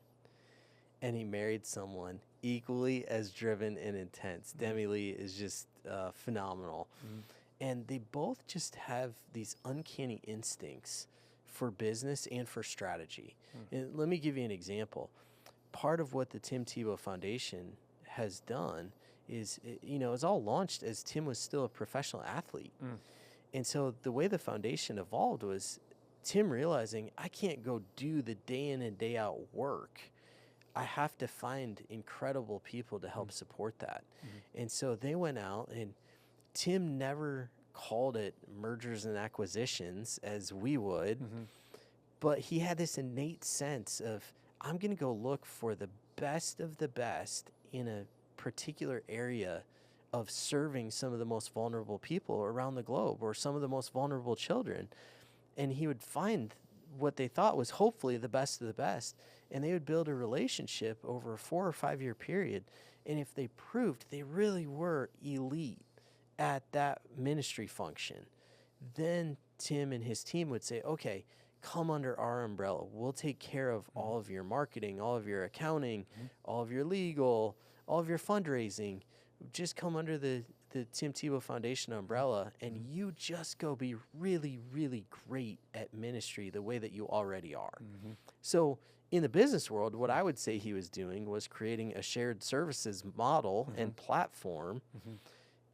and he married someone equally as driven and intense. Demi Lee is just phenomenal. And they both just have these uncanny instincts for business and for strategy. And let me give you an example. Part of what the Tim Tebow Foundation has done is, it's all launched as Tim was still a professional athlete. And so the way the foundation evolved was Tim realizing I can't go do the day in and day out work. I have to find incredible people to help support that. And so they went out, and Tim never called it mergers and acquisitions as we would, but he had this innate sense of, I'm going to go look for the best of the best in a particular area of serving some of the most vulnerable people around the globe, or some of the most vulnerable children. And he would find what they thought was hopefully the best of the best, and they would build a relationship over a 4 or 5 year period. And if they proved they really were elite at that ministry function, then Tim and his team would say, okay, come under our umbrella. We'll take care of all of your marketing, all of your accounting, all of your legal, all of your fundraising. Just come under the Tim Tebow Foundation umbrella, and you just go be really, really great at ministry the way that you already are. So in the business world, what I would say he was doing was creating a shared services model and platform,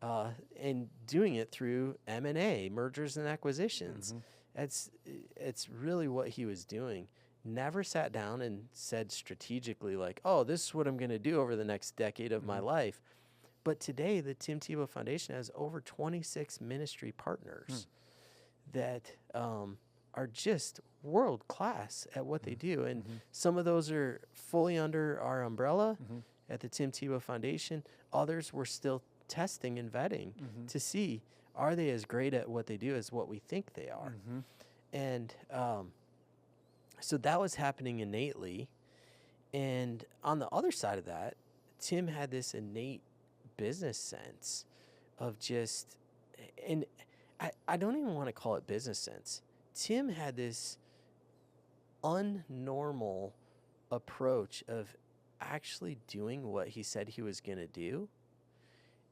and doing it through M&A, mergers and acquisitions. It's really what he was doing. Never sat down and said strategically, like, oh, this is what I'm going to do over the next decade of my life. But today, the Tim Tebow Foundation has over 26 ministry partners that are just world class at what they do. And some of those are fully under our umbrella at the Tim Tebow Foundation. Others we're still testing and vetting to see, are they as great at what they do as what we think they are? And so that was happening innately. And on the other side of that, Tim had this innate business sense of just, and I don't even want to call it business sense. Tim had this unnormal approach of actually doing what he said he was going to do,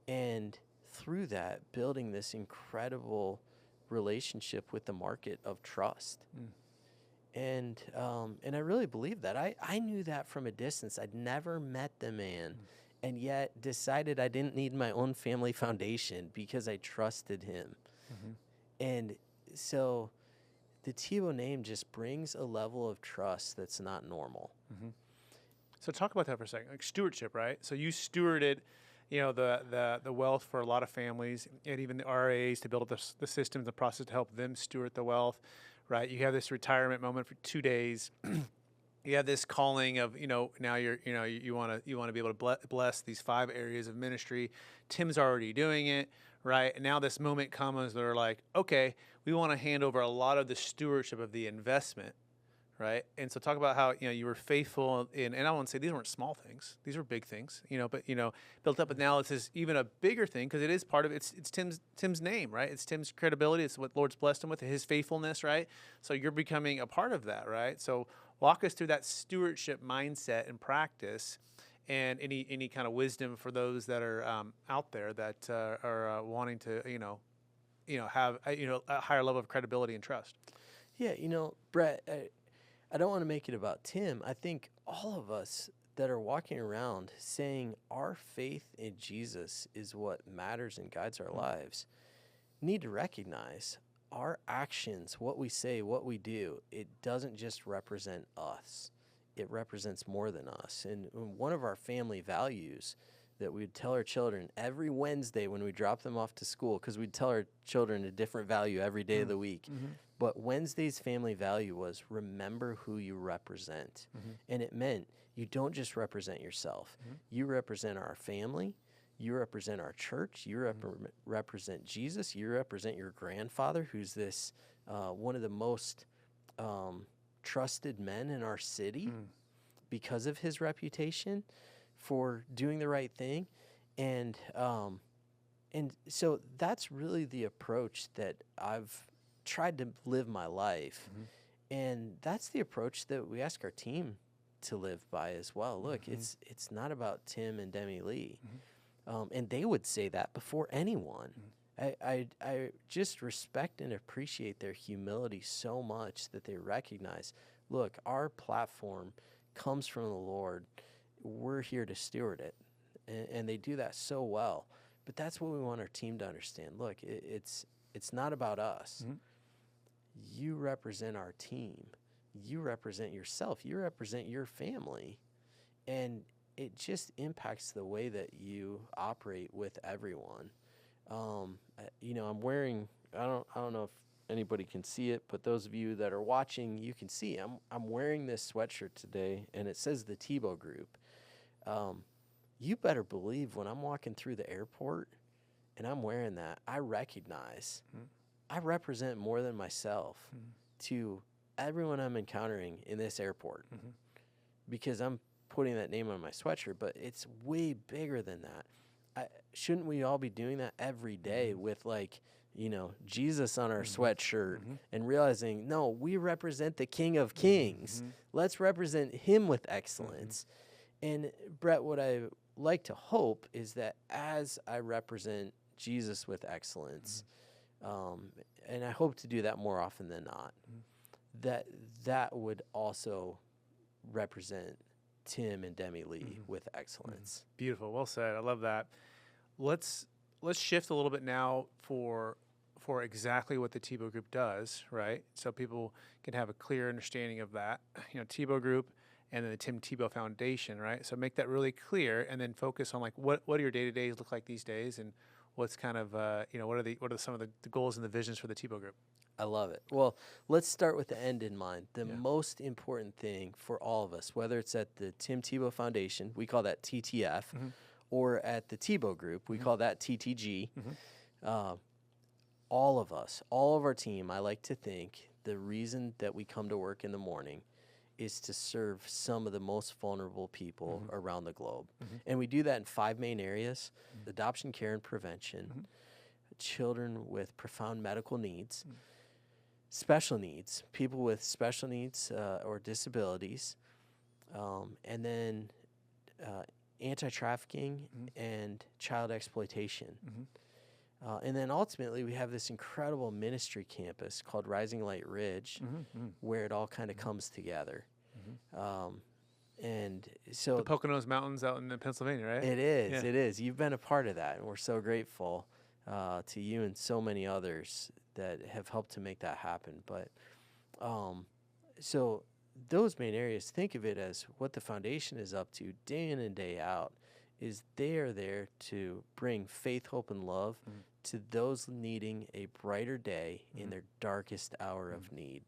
and through that building this incredible relationship with the market of trust. And I really believe that. I knew that from a distance. I'd never met the man, and yet decided I didn't need my own family foundation because I trusted him. And so the Tebow name just brings a level of trust that's not normal. So talk about that for a second, like stewardship, right? So you stewarded, the wealth for a lot of families, and even the RAs to build up the systems, the process to help them steward the wealth, right? You have this retirement moment for 2 days. You have this calling of, now you want to be able to bless these 5 areas of ministry. Tim's already doing it, right? And now this moment comes, they're like, okay, we want to hand over a lot of the stewardship of the investment, right? And so talk about how, you were faithful in, and I won't say these weren't small things. These were big things, but, built up. But now it's this even a bigger thing, because it is part of it's Tim's name, right? It's Tim's credibility. It's what Lord's blessed him with, his faithfulness, right? So you're becoming a part of that, right? So walk us through that stewardship mindset and practice, and any kind of wisdom for those that are out there that are wanting to, have a higher level of credibility and trust. Yeah, Brett, I don't want to make it about Tim. I think all of us that are walking around saying our faith in Jesus is what matters and guides our lives need to recognize our actions, what we say, what we do, it doesn't just represent us. It represents more than us. And one of our family values that we'd tell our children every Wednesday when we drop them off to school, because we'd tell our children a different value every day of the week. But Wednesday's family value was remember who you represent. And it meant you don't just represent yourself. You represent our family. You represent our church. You represent Jesus. You represent your grandfather, who's this one of the most trusted men in our city because of his reputation for doing the right thing. And And so that's really the approach that I've tried to live my life. And that's the approach that we ask our team to live by as well. Look, it's not about Tim and Demi Lee. And they would say that before anyone. I just respect and appreciate their humility so much that they recognize, look, our platform comes from the Lord. We're here to steward it. And they do that so well. But that's what we want our team to understand. Look, it's not about us. You represent our team. You represent yourself. You represent your family. And it just impacts the way that you operate with everyone. I'm wearing, I don't know if anybody can see it, but those of you that are watching, you can see I'm wearing this sweatshirt today, and it says the Tebow Group. You better believe when I'm walking through the airport and I'm wearing that, I recognize I represent more than myself to everyone I'm encountering in this airport because I'm putting that name on my sweatshirt, but it's way bigger than that. Shouldn't we all be doing that every day with Jesus on our sweatshirt and realizing, no, we represent the King of Kings. Let's represent him with excellence. And Brett, what I like to hope is that as I represent Jesus with excellence, and I hope to do that more often than not, that would also represent Tim and Demi Lee with excellence. Beautiful. Well said. I love that. Let's shift a little bit now for exactly what the Tebow Group does, right? So people can have a clear understanding of that. Tebow Group and then the Tim Tebow Foundation, right? So make that really clear, and then focus on what do your day-to-days look like these days, and what's kind of what are some of the goals and the visions for the Tebow Group? I love it. Well, let's start with the end in mind. The most important thing for all of us, whether it's at the Tim Tebow Foundation, we call that TTF, or at the Tebow Group, we call that TTG. All of us, all of our team, I like to think the reason that we come to work in the morning is to serve some of the most vulnerable people around the globe. And we do that in 5 main areas: adoption, care, and prevention, children with profound medical needs, special needs, people with special needs or disabilities, and then anti-trafficking and child exploitation. And then ultimately, we have this incredible ministry campus called Rising Light Ridge, where it all kind of comes together. And so the Poconos Mountains out in Pennsylvania, right? It is. Yeah. It is. You've been a part of that, and we're so grateful to you and so many others that have helped to make that happen. But so those main areas, think of it as what the foundation is up to day in and day out, is they are there to bring faith, hope, and love to those needing a brighter day in their darkest hour of need.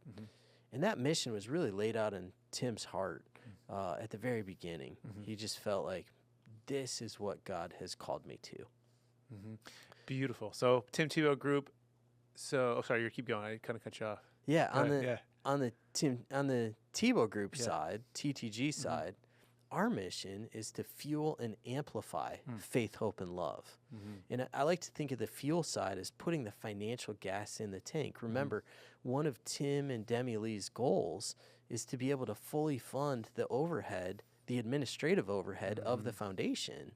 And that mission was really laid out in Tim's heart at the very beginning. He just felt like, this is what God has called me to. Beautiful. So Tim Tebow Group. So, sorry, you keep going. I kind of cut you off. Yeah, on the Tebow Group side, TTG side, our mission is to fuel and amplify faith, hope, and love. And I like to think of the fuel side as putting the financial gas in the tank. Remember, one of Tim and Demi Lee's goals is to be able to fully fund the overhead, the administrative overhead of the foundation,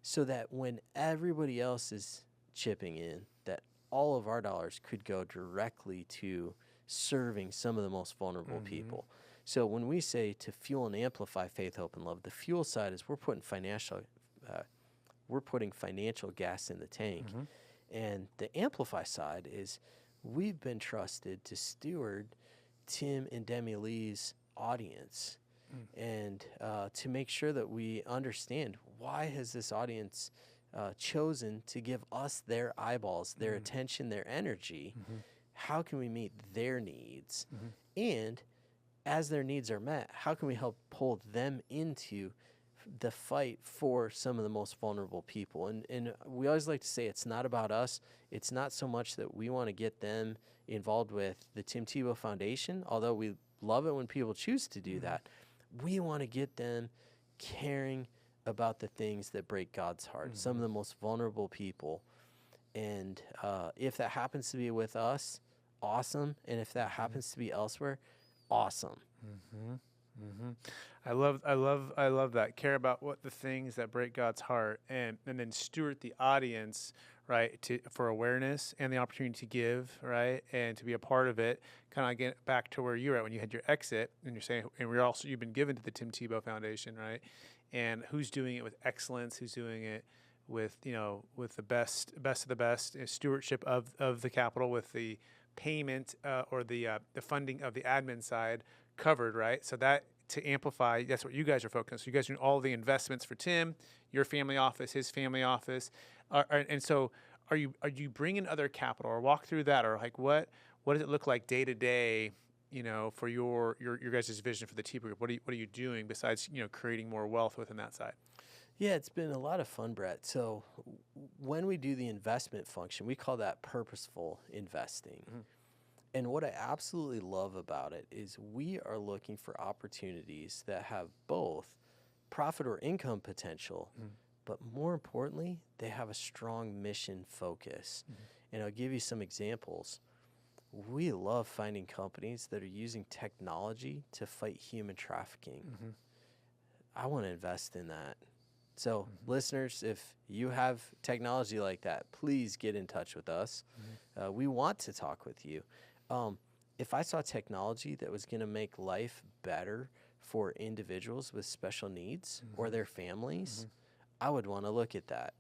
so that when everybody else is chipping in, that all of our dollars could go directly to serving some of the most vulnerable people. So when we say to fuel and amplify faith, hope, and love, the fuel side is we're putting financial gas in the tank. And the amplify side is we've been trusted to steward Tim and Demi Lee's audience and to make sure that we understand, why has this audience chosen to give us their eyeballs, their attention, their energy? How can we meet their needs? And as their needs are met, how can we help pull them into the fight for some of the most vulnerable people? And we always like to say it's not about us. It's not so much that we want to get them involved with the Tim Tebow Foundation, although we love it when people choose to do that. We want to get them caring about the things that break God's heart, some of the most vulnerable people. And if that happens to be with us, awesome. And if that happens to be elsewhere, awesome. I love that. Care about what the things that break God's heart, and then steward the audience, right, for awareness and the opportunity to give, right, and to be a part of it. Kind of get back to where you're at when you had your exit, and you're saying, and you've been given to the Tim Tebow Foundation, right, and who's doing it with excellence, who's doing it with with the best of the best, stewardship of the capital, with the payment or the funding of the admin side covered, right? So that, to amplify, that's what you guys are focused on. So you guys are doing all the investments for Tim, your family office, his family office, and so are you bringing other capital, or walk through that, or like what does it look like day to day, for your guys' vision for the T group? What are you doing besides creating more wealth within that side? Yeah, it's been a lot of fun, Brett. So when we do the investment function, we call that purposeful investing. And what I absolutely love about it is we are looking for opportunities that have both profit or income potential, but more importantly, they have a strong mission focus. And I'll give you some examples. We love finding companies that are using technology to fight human trafficking. I want to invest in that. So, listeners, if you have technology like that, please get in touch with us. We want to talk with you. If I saw technology that was going to make life better for individuals with special needs or their families, I would want to look at that.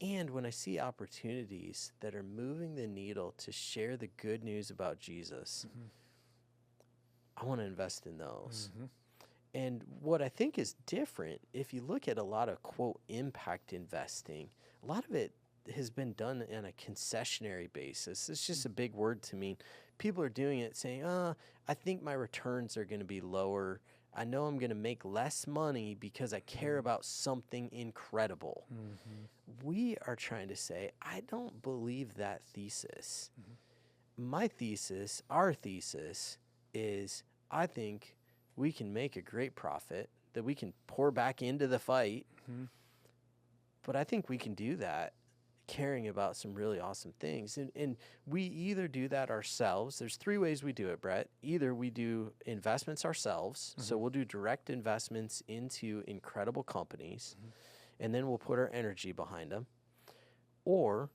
And when I see opportunities that are moving the needle to share the good news about Jesus, I want to invest in those. And what I think is different, if you look at a lot of, quote, impact investing, a lot of it has been done on a concessionary basis. It's just a big word to me. People are doing it saying, I think my returns are going to be lower. I know I'm going to make less money because I care about something incredible. We are trying to say, I don't believe that thesis. My thesis, our thesis, is I think we can make a great profit that we can pour back into the fight. But I think we can do that caring about some really awesome things. And we either do that ourselves. There's three ways we do it, Brett. Either we do investments ourselves. So we'll do direct investments into incredible companies, and then we'll put our energy behind them. Or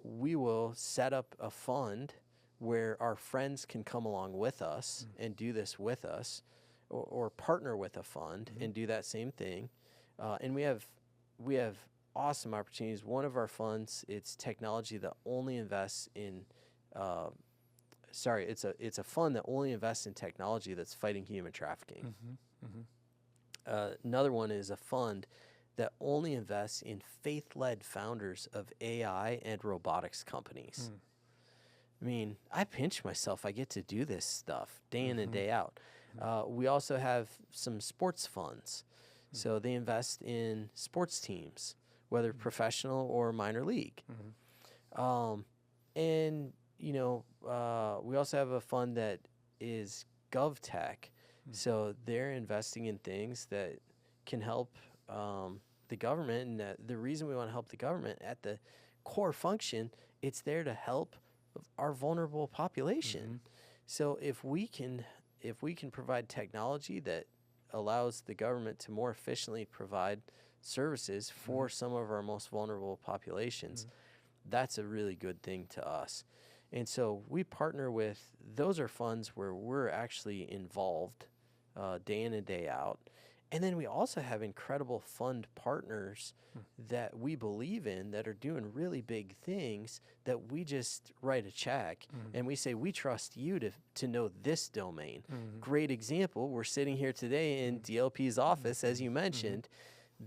we will set up a fund where our friends can come along with us and do this with us, or partner with a fund and do that same thing. And we have awesome opportunities. One of our funds, it's technology that only invests in, it's a fund that only invests in technology that's fighting human trafficking. Another one is a fund that only invests in faith-led founders of AI and robotics companies. I mean, I pinch myself. I get to do this stuff day in and day out. We also have some sports funds. So they invest in sports teams, whether professional or minor league. And, we also have a fund that is GovTech. So they're investing in things that can help the government. And the reason we want to help the government, at the core function, it's there to help our vulnerable population. So if we can provide technology that allows the government to more efficiently provide services for some of our most vulnerable populations, that's a really good thing to us. And so we partner with, those are funds where we're actually involved day in and day out. And then we also have incredible fund partners that we believe in that are doing really big things that we just write a check and we say, we trust you to know this domain. Great example, we're sitting here today in DLP's office, as you mentioned.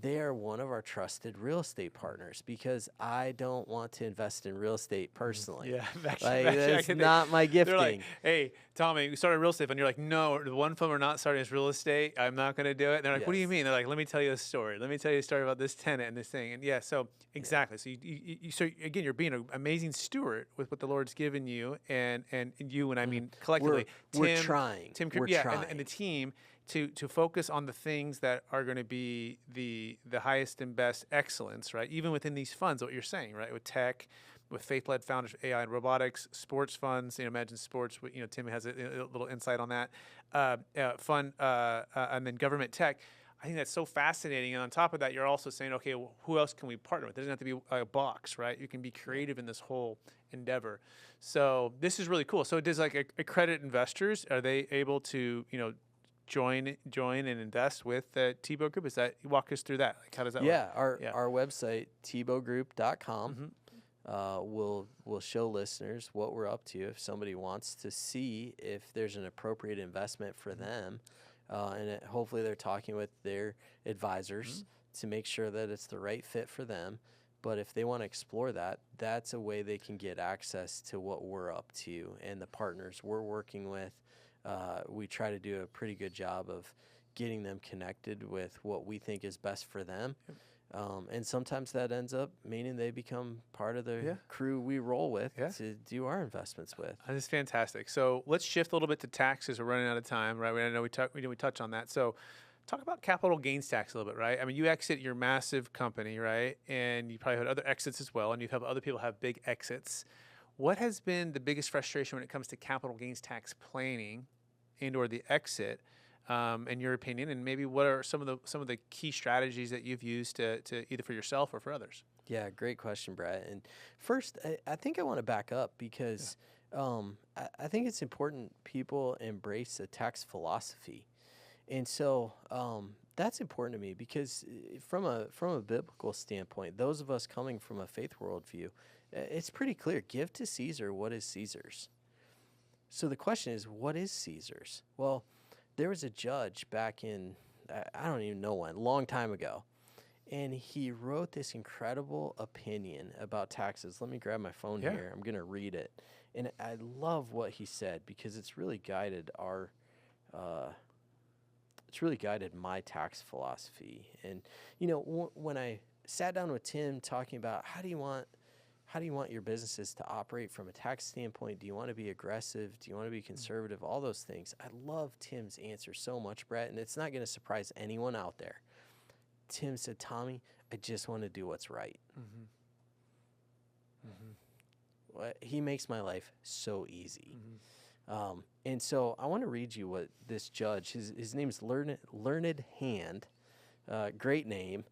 They are one of our trusted real estate partners because I don't want to invest in real estate personally. Yeah, that's not my gifting. They're like, hey, Tommy, we started real estate. And you're like, no, the one fund we're not starting is real estate. I'm not going to do it. And they're like, what do you mean? They're like, let me tell you a story. Let me tell you a story about this tenant and this thing. And so exactly. So so again, you're being an amazing steward with what the Lord's given you, and you, and I mean collectively. We're trying. Tim, we're trying. and the team to focus on the things that are going to be the highest and best excellence, right? Even within these funds, what you're saying, right? With tech, with faith-led founders, AI and robotics, sports funds. Imagine sports. Tim has a little insight on that. And then government tech. I think that's so fascinating. And on top of that, you're also saying, okay, well, who else can we partner with? It doesn't have to be a box, right? You can be creative in this whole endeavor. So this is really cool. So does like accredited investors, are they able to, join and invest with the Tebow Group? Walk us through that? Like, how does that work? Our website, tebowgroup.com, will show listeners what we're up to if somebody wants to see if there's an appropriate investment for them. Hopefully they're talking with their advisors to make sure that it's the right fit for them. But if they want to explore that, that's a way they can get access to what we're up to and the partners we're working with. We try to do a pretty good job of getting them connected with what we think is best for them. And sometimes that ends up meaning they become part of the crew we roll with to do our investments with. That's fantastic. So let's shift a little bit to taxes. We're running out of time, right? I know we touch on that. So talk about capital gains tax a little bit, right? I mean, you exit your massive company, right? And you probably had other exits as well, and you've had other people have big exits. What has been the biggest frustration when it comes to capital gains tax planning and/or the exit, in your opinion? And maybe what are some of the key strategies that you've used to either for yourself or for others? Yeah, great question, Brett. And first, I think I want to back up because I think it's important people embrace a tax philosophy. And so that's important to me because from a biblical standpoint, those of us coming from a faith worldview, it's pretty clear. Give to Caesar what is Caesar's. So the question is, what is Caesar's? Well, there was a judge back in, I don't even know when, a long time ago, and he wrote this incredible opinion about taxes. Let me grab my phone here. I'm going to read it. And I love what he said because it's really guided my tax philosophy. And, when I sat down with Tim talking about how do you want your businesses to operate from a tax standpoint? Do you want to be aggressive? Do you want to be conservative? All those things. I love Tim's answer so much, Brett, and it's not going to surprise anyone out there. Tim said, Tommy, I just want to do what's right. He makes my life so easy. And so I want to read you what this judge, his name is Learned Hand, great name,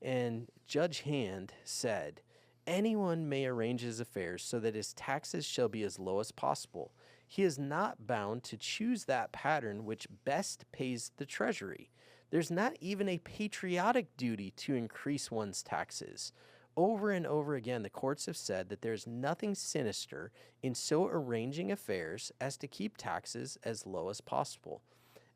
and Judge Hand said, anyone may arrange his affairs so that his taxes shall be as low as possible. He is not bound to choose that pattern which best pays the treasury. There's not even a patriotic duty to increase one's taxes. Over and over again, the courts have said that there's nothing sinister in so arranging affairs as to keep taxes as low as possible.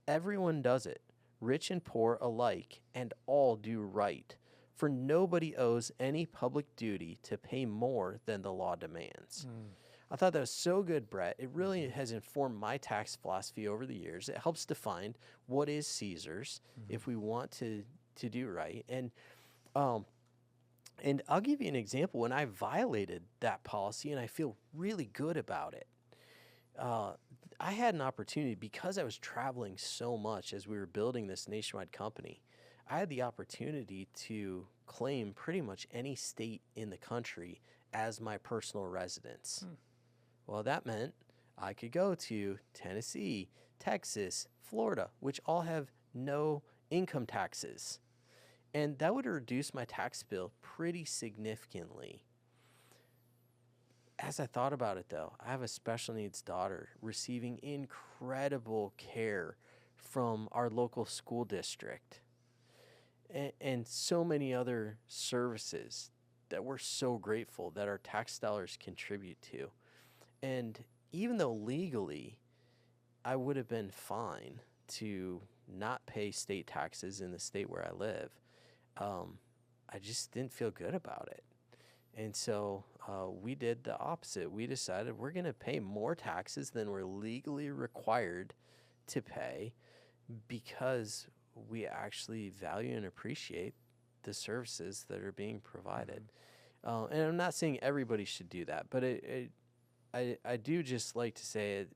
Everyone does it, rich and poor alike, and all do right. For nobody owes any public duty to pay more than the law demands. I thought that was so good, Brett. It really has informed my tax philosophy over the years. It helps define what is Caesar's if we want to do right. And I'll give you an example. When I violated that policy, and I feel really good about it, I had an opportunity because I was traveling so much as we were building this nationwide company. I had the opportunity to claim pretty much any state in the country as my personal residence. Well, that meant I could go to Tennessee, Texas, Florida, which all have no income taxes. And that would reduce my tax bill pretty significantly. As I thought about it, though, I have a special needs daughter receiving incredible care from our local school district. And so many other services that we're so grateful that our tax dollars contribute to. And even though legally I would have been fine to not pay state taxes in the state where I live, I just didn't feel good about it. And so we did the opposite. We decided we're going to pay more taxes than we're legally required to pay because we actually value and appreciate the services that are being provided. And I'm not saying everybody should do that, but I do just like to say,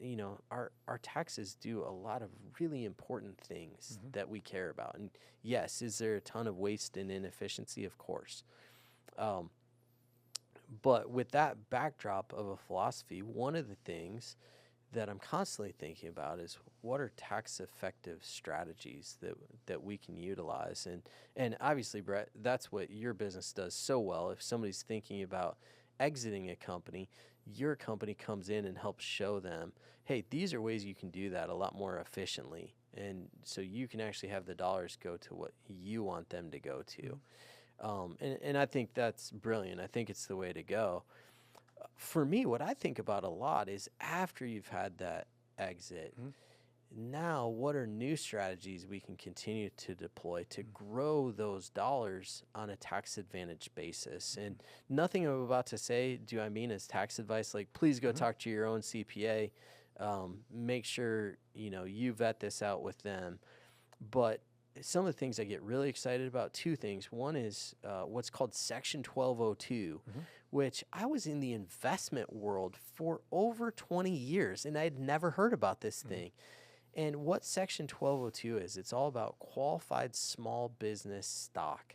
our taxes do a lot of really important things that we care about. And yes, is there a ton of waste and inefficiency? Of course. Um, but with that backdrop of a philosophy, one of the things that I'm constantly thinking about is what are tax effective strategies that we can utilize. And obviously, Brett, that's what your business does so well. If somebody's thinking about exiting a company, your company comes in and helps show them, hey, these are ways you can do that a lot more efficiently. And so you can actually have the dollars go to what you want them to go to. And I think that's brilliant. I think it's the way to go. For me, what I think about a lot is after you've had that exit, now what are new strategies we can continue to deploy to grow those dollars on a tax advantage basis? And nothing I'm about to say do I mean as tax advice. Like, please go talk to your own CPA. Make sure you vet this out with them. But some of the things I get really excited about, two things. One is what's called Section 1202, which I was in the investment world for over 20 years, and I'd never heard about this thing. And what Section 1202 is, it's all about qualified small business stock.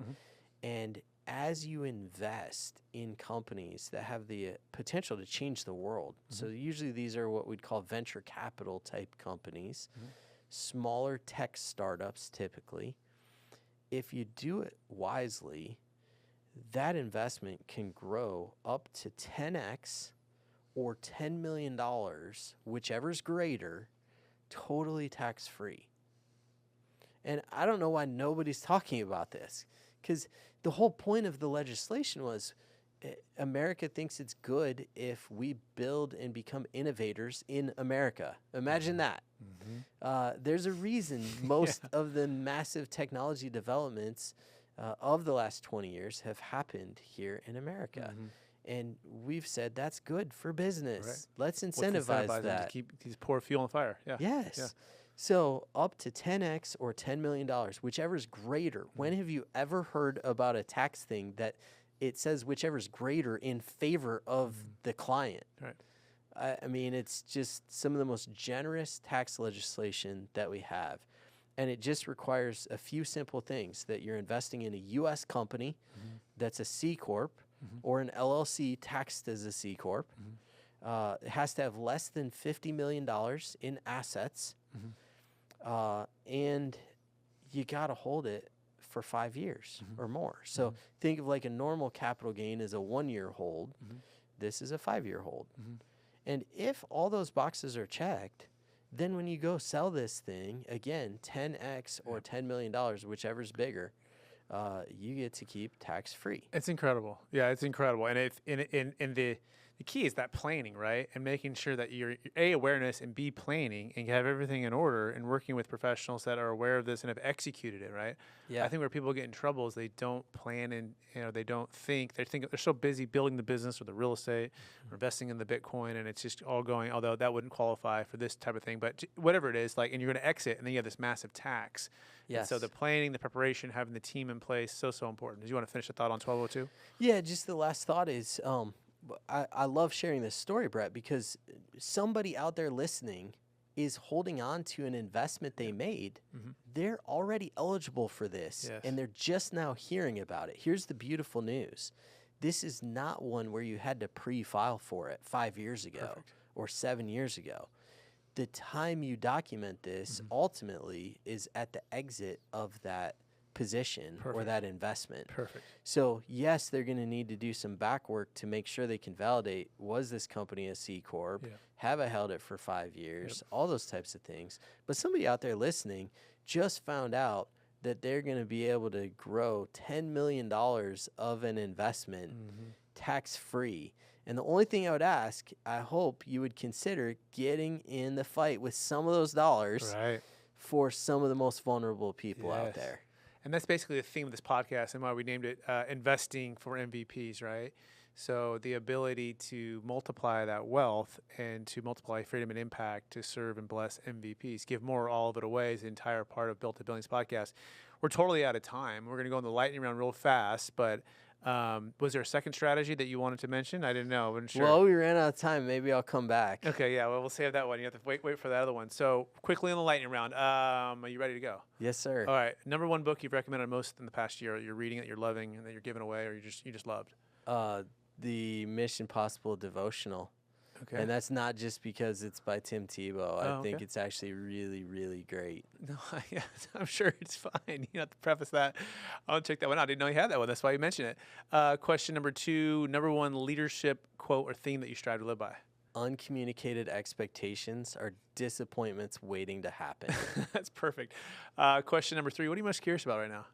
And as you invest in companies that have the potential to change the world, so usually these are what we'd call venture capital type companies, smaller tech startups typically. If you do it wisely, that investment can grow up to 10x or $10 million, whichever's greater, totally tax-free. And I don't know why nobody's talking about this, because the whole point of the legislation was America thinks it's good if we build and become innovators in America. Imagine that. There's a reason most of the massive technology developments of the last 20 years have happened here in America. And we've said that's good for business. Let's incentivize them that. to keep these poor fuel on fire. Yeah. Yes. Yeah. So up to 10x or $10 million, whichever is greater. When have you ever heard about a tax thing that it says whichever is greater in favor of the client? Right. I mean, it's just some of the most generous tax legislation that we have. And it just requires a few simple things: that you're investing in a U.S. company that's a C Corp or an LLC taxed as a C Corp. It has to have less than $50 million in assets. And you got to hold it for 5 years or more. So think of like a normal capital gain as a 1-year hold. This is a 5-year hold. And if all those boxes are checked, then when you go sell this thing, again, 10x or $10 million, whichever's bigger, you get to keep tax-free. It's incredible. Yeah, it's incredible. And the key is that planning, right? And making sure that you're A, awareness, and B, planning, and you have everything in order, and working with professionals that are aware of this and have executed it, right? Yeah. I think where people get in trouble is they don't plan, and they don't think. They're so busy building the business or the real estate or investing in the Bitcoin, and it's just all going, although that wouldn't qualify for this type of thing. But whatever it is, and you're going to exit, and then you have this massive tax. Yes. And so the planning, the preparation, having the team in place, so important. Do you want to finish the thought on 1202? Yeah, just the last thought is I love sharing this story, Brett, because somebody out there listening is holding on to an investment they made. They're already eligible for this, and they're just now hearing about it. Here's the beautiful news. This is not one where you had to pre-file for it 5 years ago or 7 years ago. The time you document this ultimately is at the exit of that position or that investment. So yes, they're going to need to do some back work to make sure they can validate, was this company a C Corp? Have I held it for 5 years? All those types of things. But somebody out there listening just found out that they're going to be able to grow $10 million of an investment tax-free. And the only thing I would ask, I hope you would consider getting in the fight with some of those dollars for some of the most vulnerable people out there. And that's basically the theme of this podcast and why we named it Investing for MVPs, right? So the ability to multiply that wealth and to multiply freedom and impact to serve and bless MVPs. Give more, all of it away is the entire part of Built to Billions podcast. We're totally out of time. We're going to go in the lightning round real fast, but Was there a second strategy that you wanted to mention? I didn't know. I wasn't sure. Well, we ran out of time. Maybe I'll come back. Okay, yeah. Well, we'll save that one. You have to wait for that other one. So quickly on the lightning round. Are you ready to go? Yes, sir. All right. Number one book you've recommended most in the past year, you're reading that you're loving and that you're giving away, or you just loved. The Mission Possible devotional. Okay. And that's not just because it's by Tim Tebow. I think okay. it's actually really, really great. No, yeah, I'm sure it's fine. You have to preface that. I'll check that one out. I didn't know you had that one. That's why you mentioned it. Question number 2, number 1 leadership quote or theme that you strive to live by. Uncommunicated expectations are disappointments waiting to happen. That's perfect. Question number 3, what are you most curious about right now?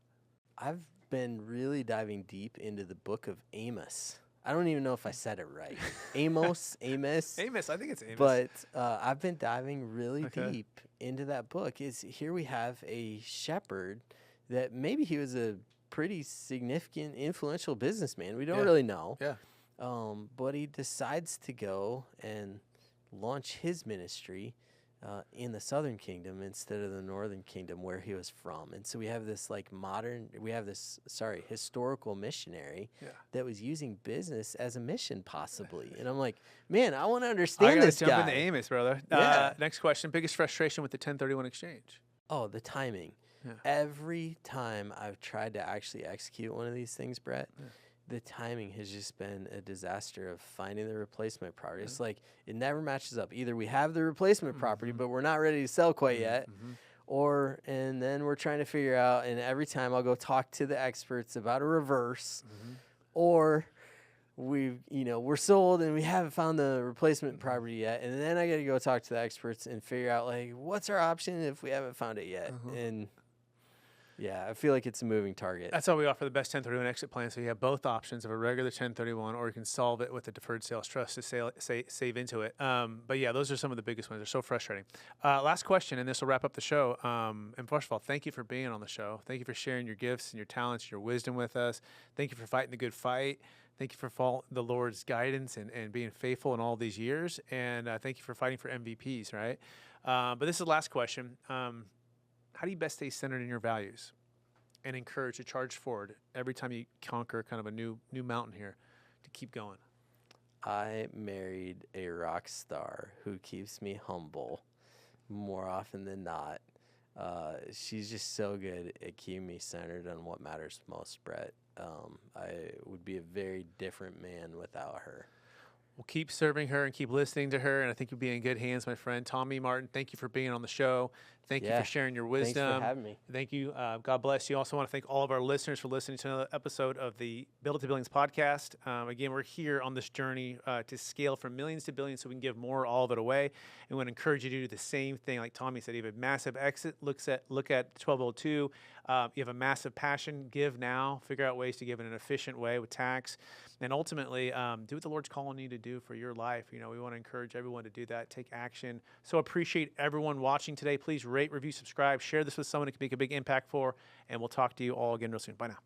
I've been really diving deep into the book of Amos. I don't even know if I said it right. Amos. Amos, I think it's Amos. But I've been diving really deep into that book. Here we have a shepherd that maybe he was a pretty significant, influential businessman. We don't really know. Yeah. But he decides to go and launch his ministry in the southern kingdom instead of the northern kingdom where he was from. And so we have this historical missionary that was using business as a mission possibly. And I'm like, man, I want to understand this guy. I got to jump into Amos, brother. Yeah. Next question, biggest frustration with the 1031 exchange? Oh, the timing. Yeah. Every time I've tried to actually execute one of these things, Brett, the timing has just been a disaster of finding the replacement property. It's like it never matches up. Either we have the replacement property, but we're not ready to sell quite yet, and then we're trying to figure out, and every time I'll go talk to the experts about a reverse, or we're sold and we haven't found the replacement property yet, and then I got to go talk to the experts and figure out like what's our option if we haven't found it yet. And yeah, I feel like it's a moving target. That's why we offer the best 1031 exit plan. So you have both options of a regular 1031, or you can solve it with a deferred sales trust to save into it. But yeah, those are some of the biggest ones. They're so frustrating. Last question, and this will wrap up the show. And first of all, thank you for being on the show. Thank you for sharing your gifts and your talents, your wisdom with us. Thank you for fighting the good fight. Thank you for the Lord's guidance and being faithful in all these years. And thank you for fighting for MVPs, right? But this is the last question. How do you best stay centered in your values and encourage to charge forward every time you conquer kind of a new mountain here to keep going? I married a rock star who keeps me humble more often than not. She's just so good at keeping me centered on what matters most, Brett. I would be a very different man without her. We'll keep serving her and keep listening to her, and I think you'll be in good hands, my friend. Tommy Martin, thank you for being on the show. Thank you for sharing your wisdom. Thanks for having me. Thank you. God bless you. Also want to thank all of our listeners for listening to another episode of the Build It to Billions podcast. Again, we're here on this journey to scale from millions to billions so we can give more, all of it away. And we want to encourage you to do the same thing. Like Tommy said, you have a massive exit. Look at 1202. You have a massive passion. Give now. Figure out ways to give in an efficient way with tax. And ultimately, do what the Lord's calling you to do for your life. We want to encourage everyone to do that, take action. So appreciate everyone watching today. Please rate, review, subscribe, share this with someone it can make a big impact for, and we'll talk to you all again real soon. Bye now.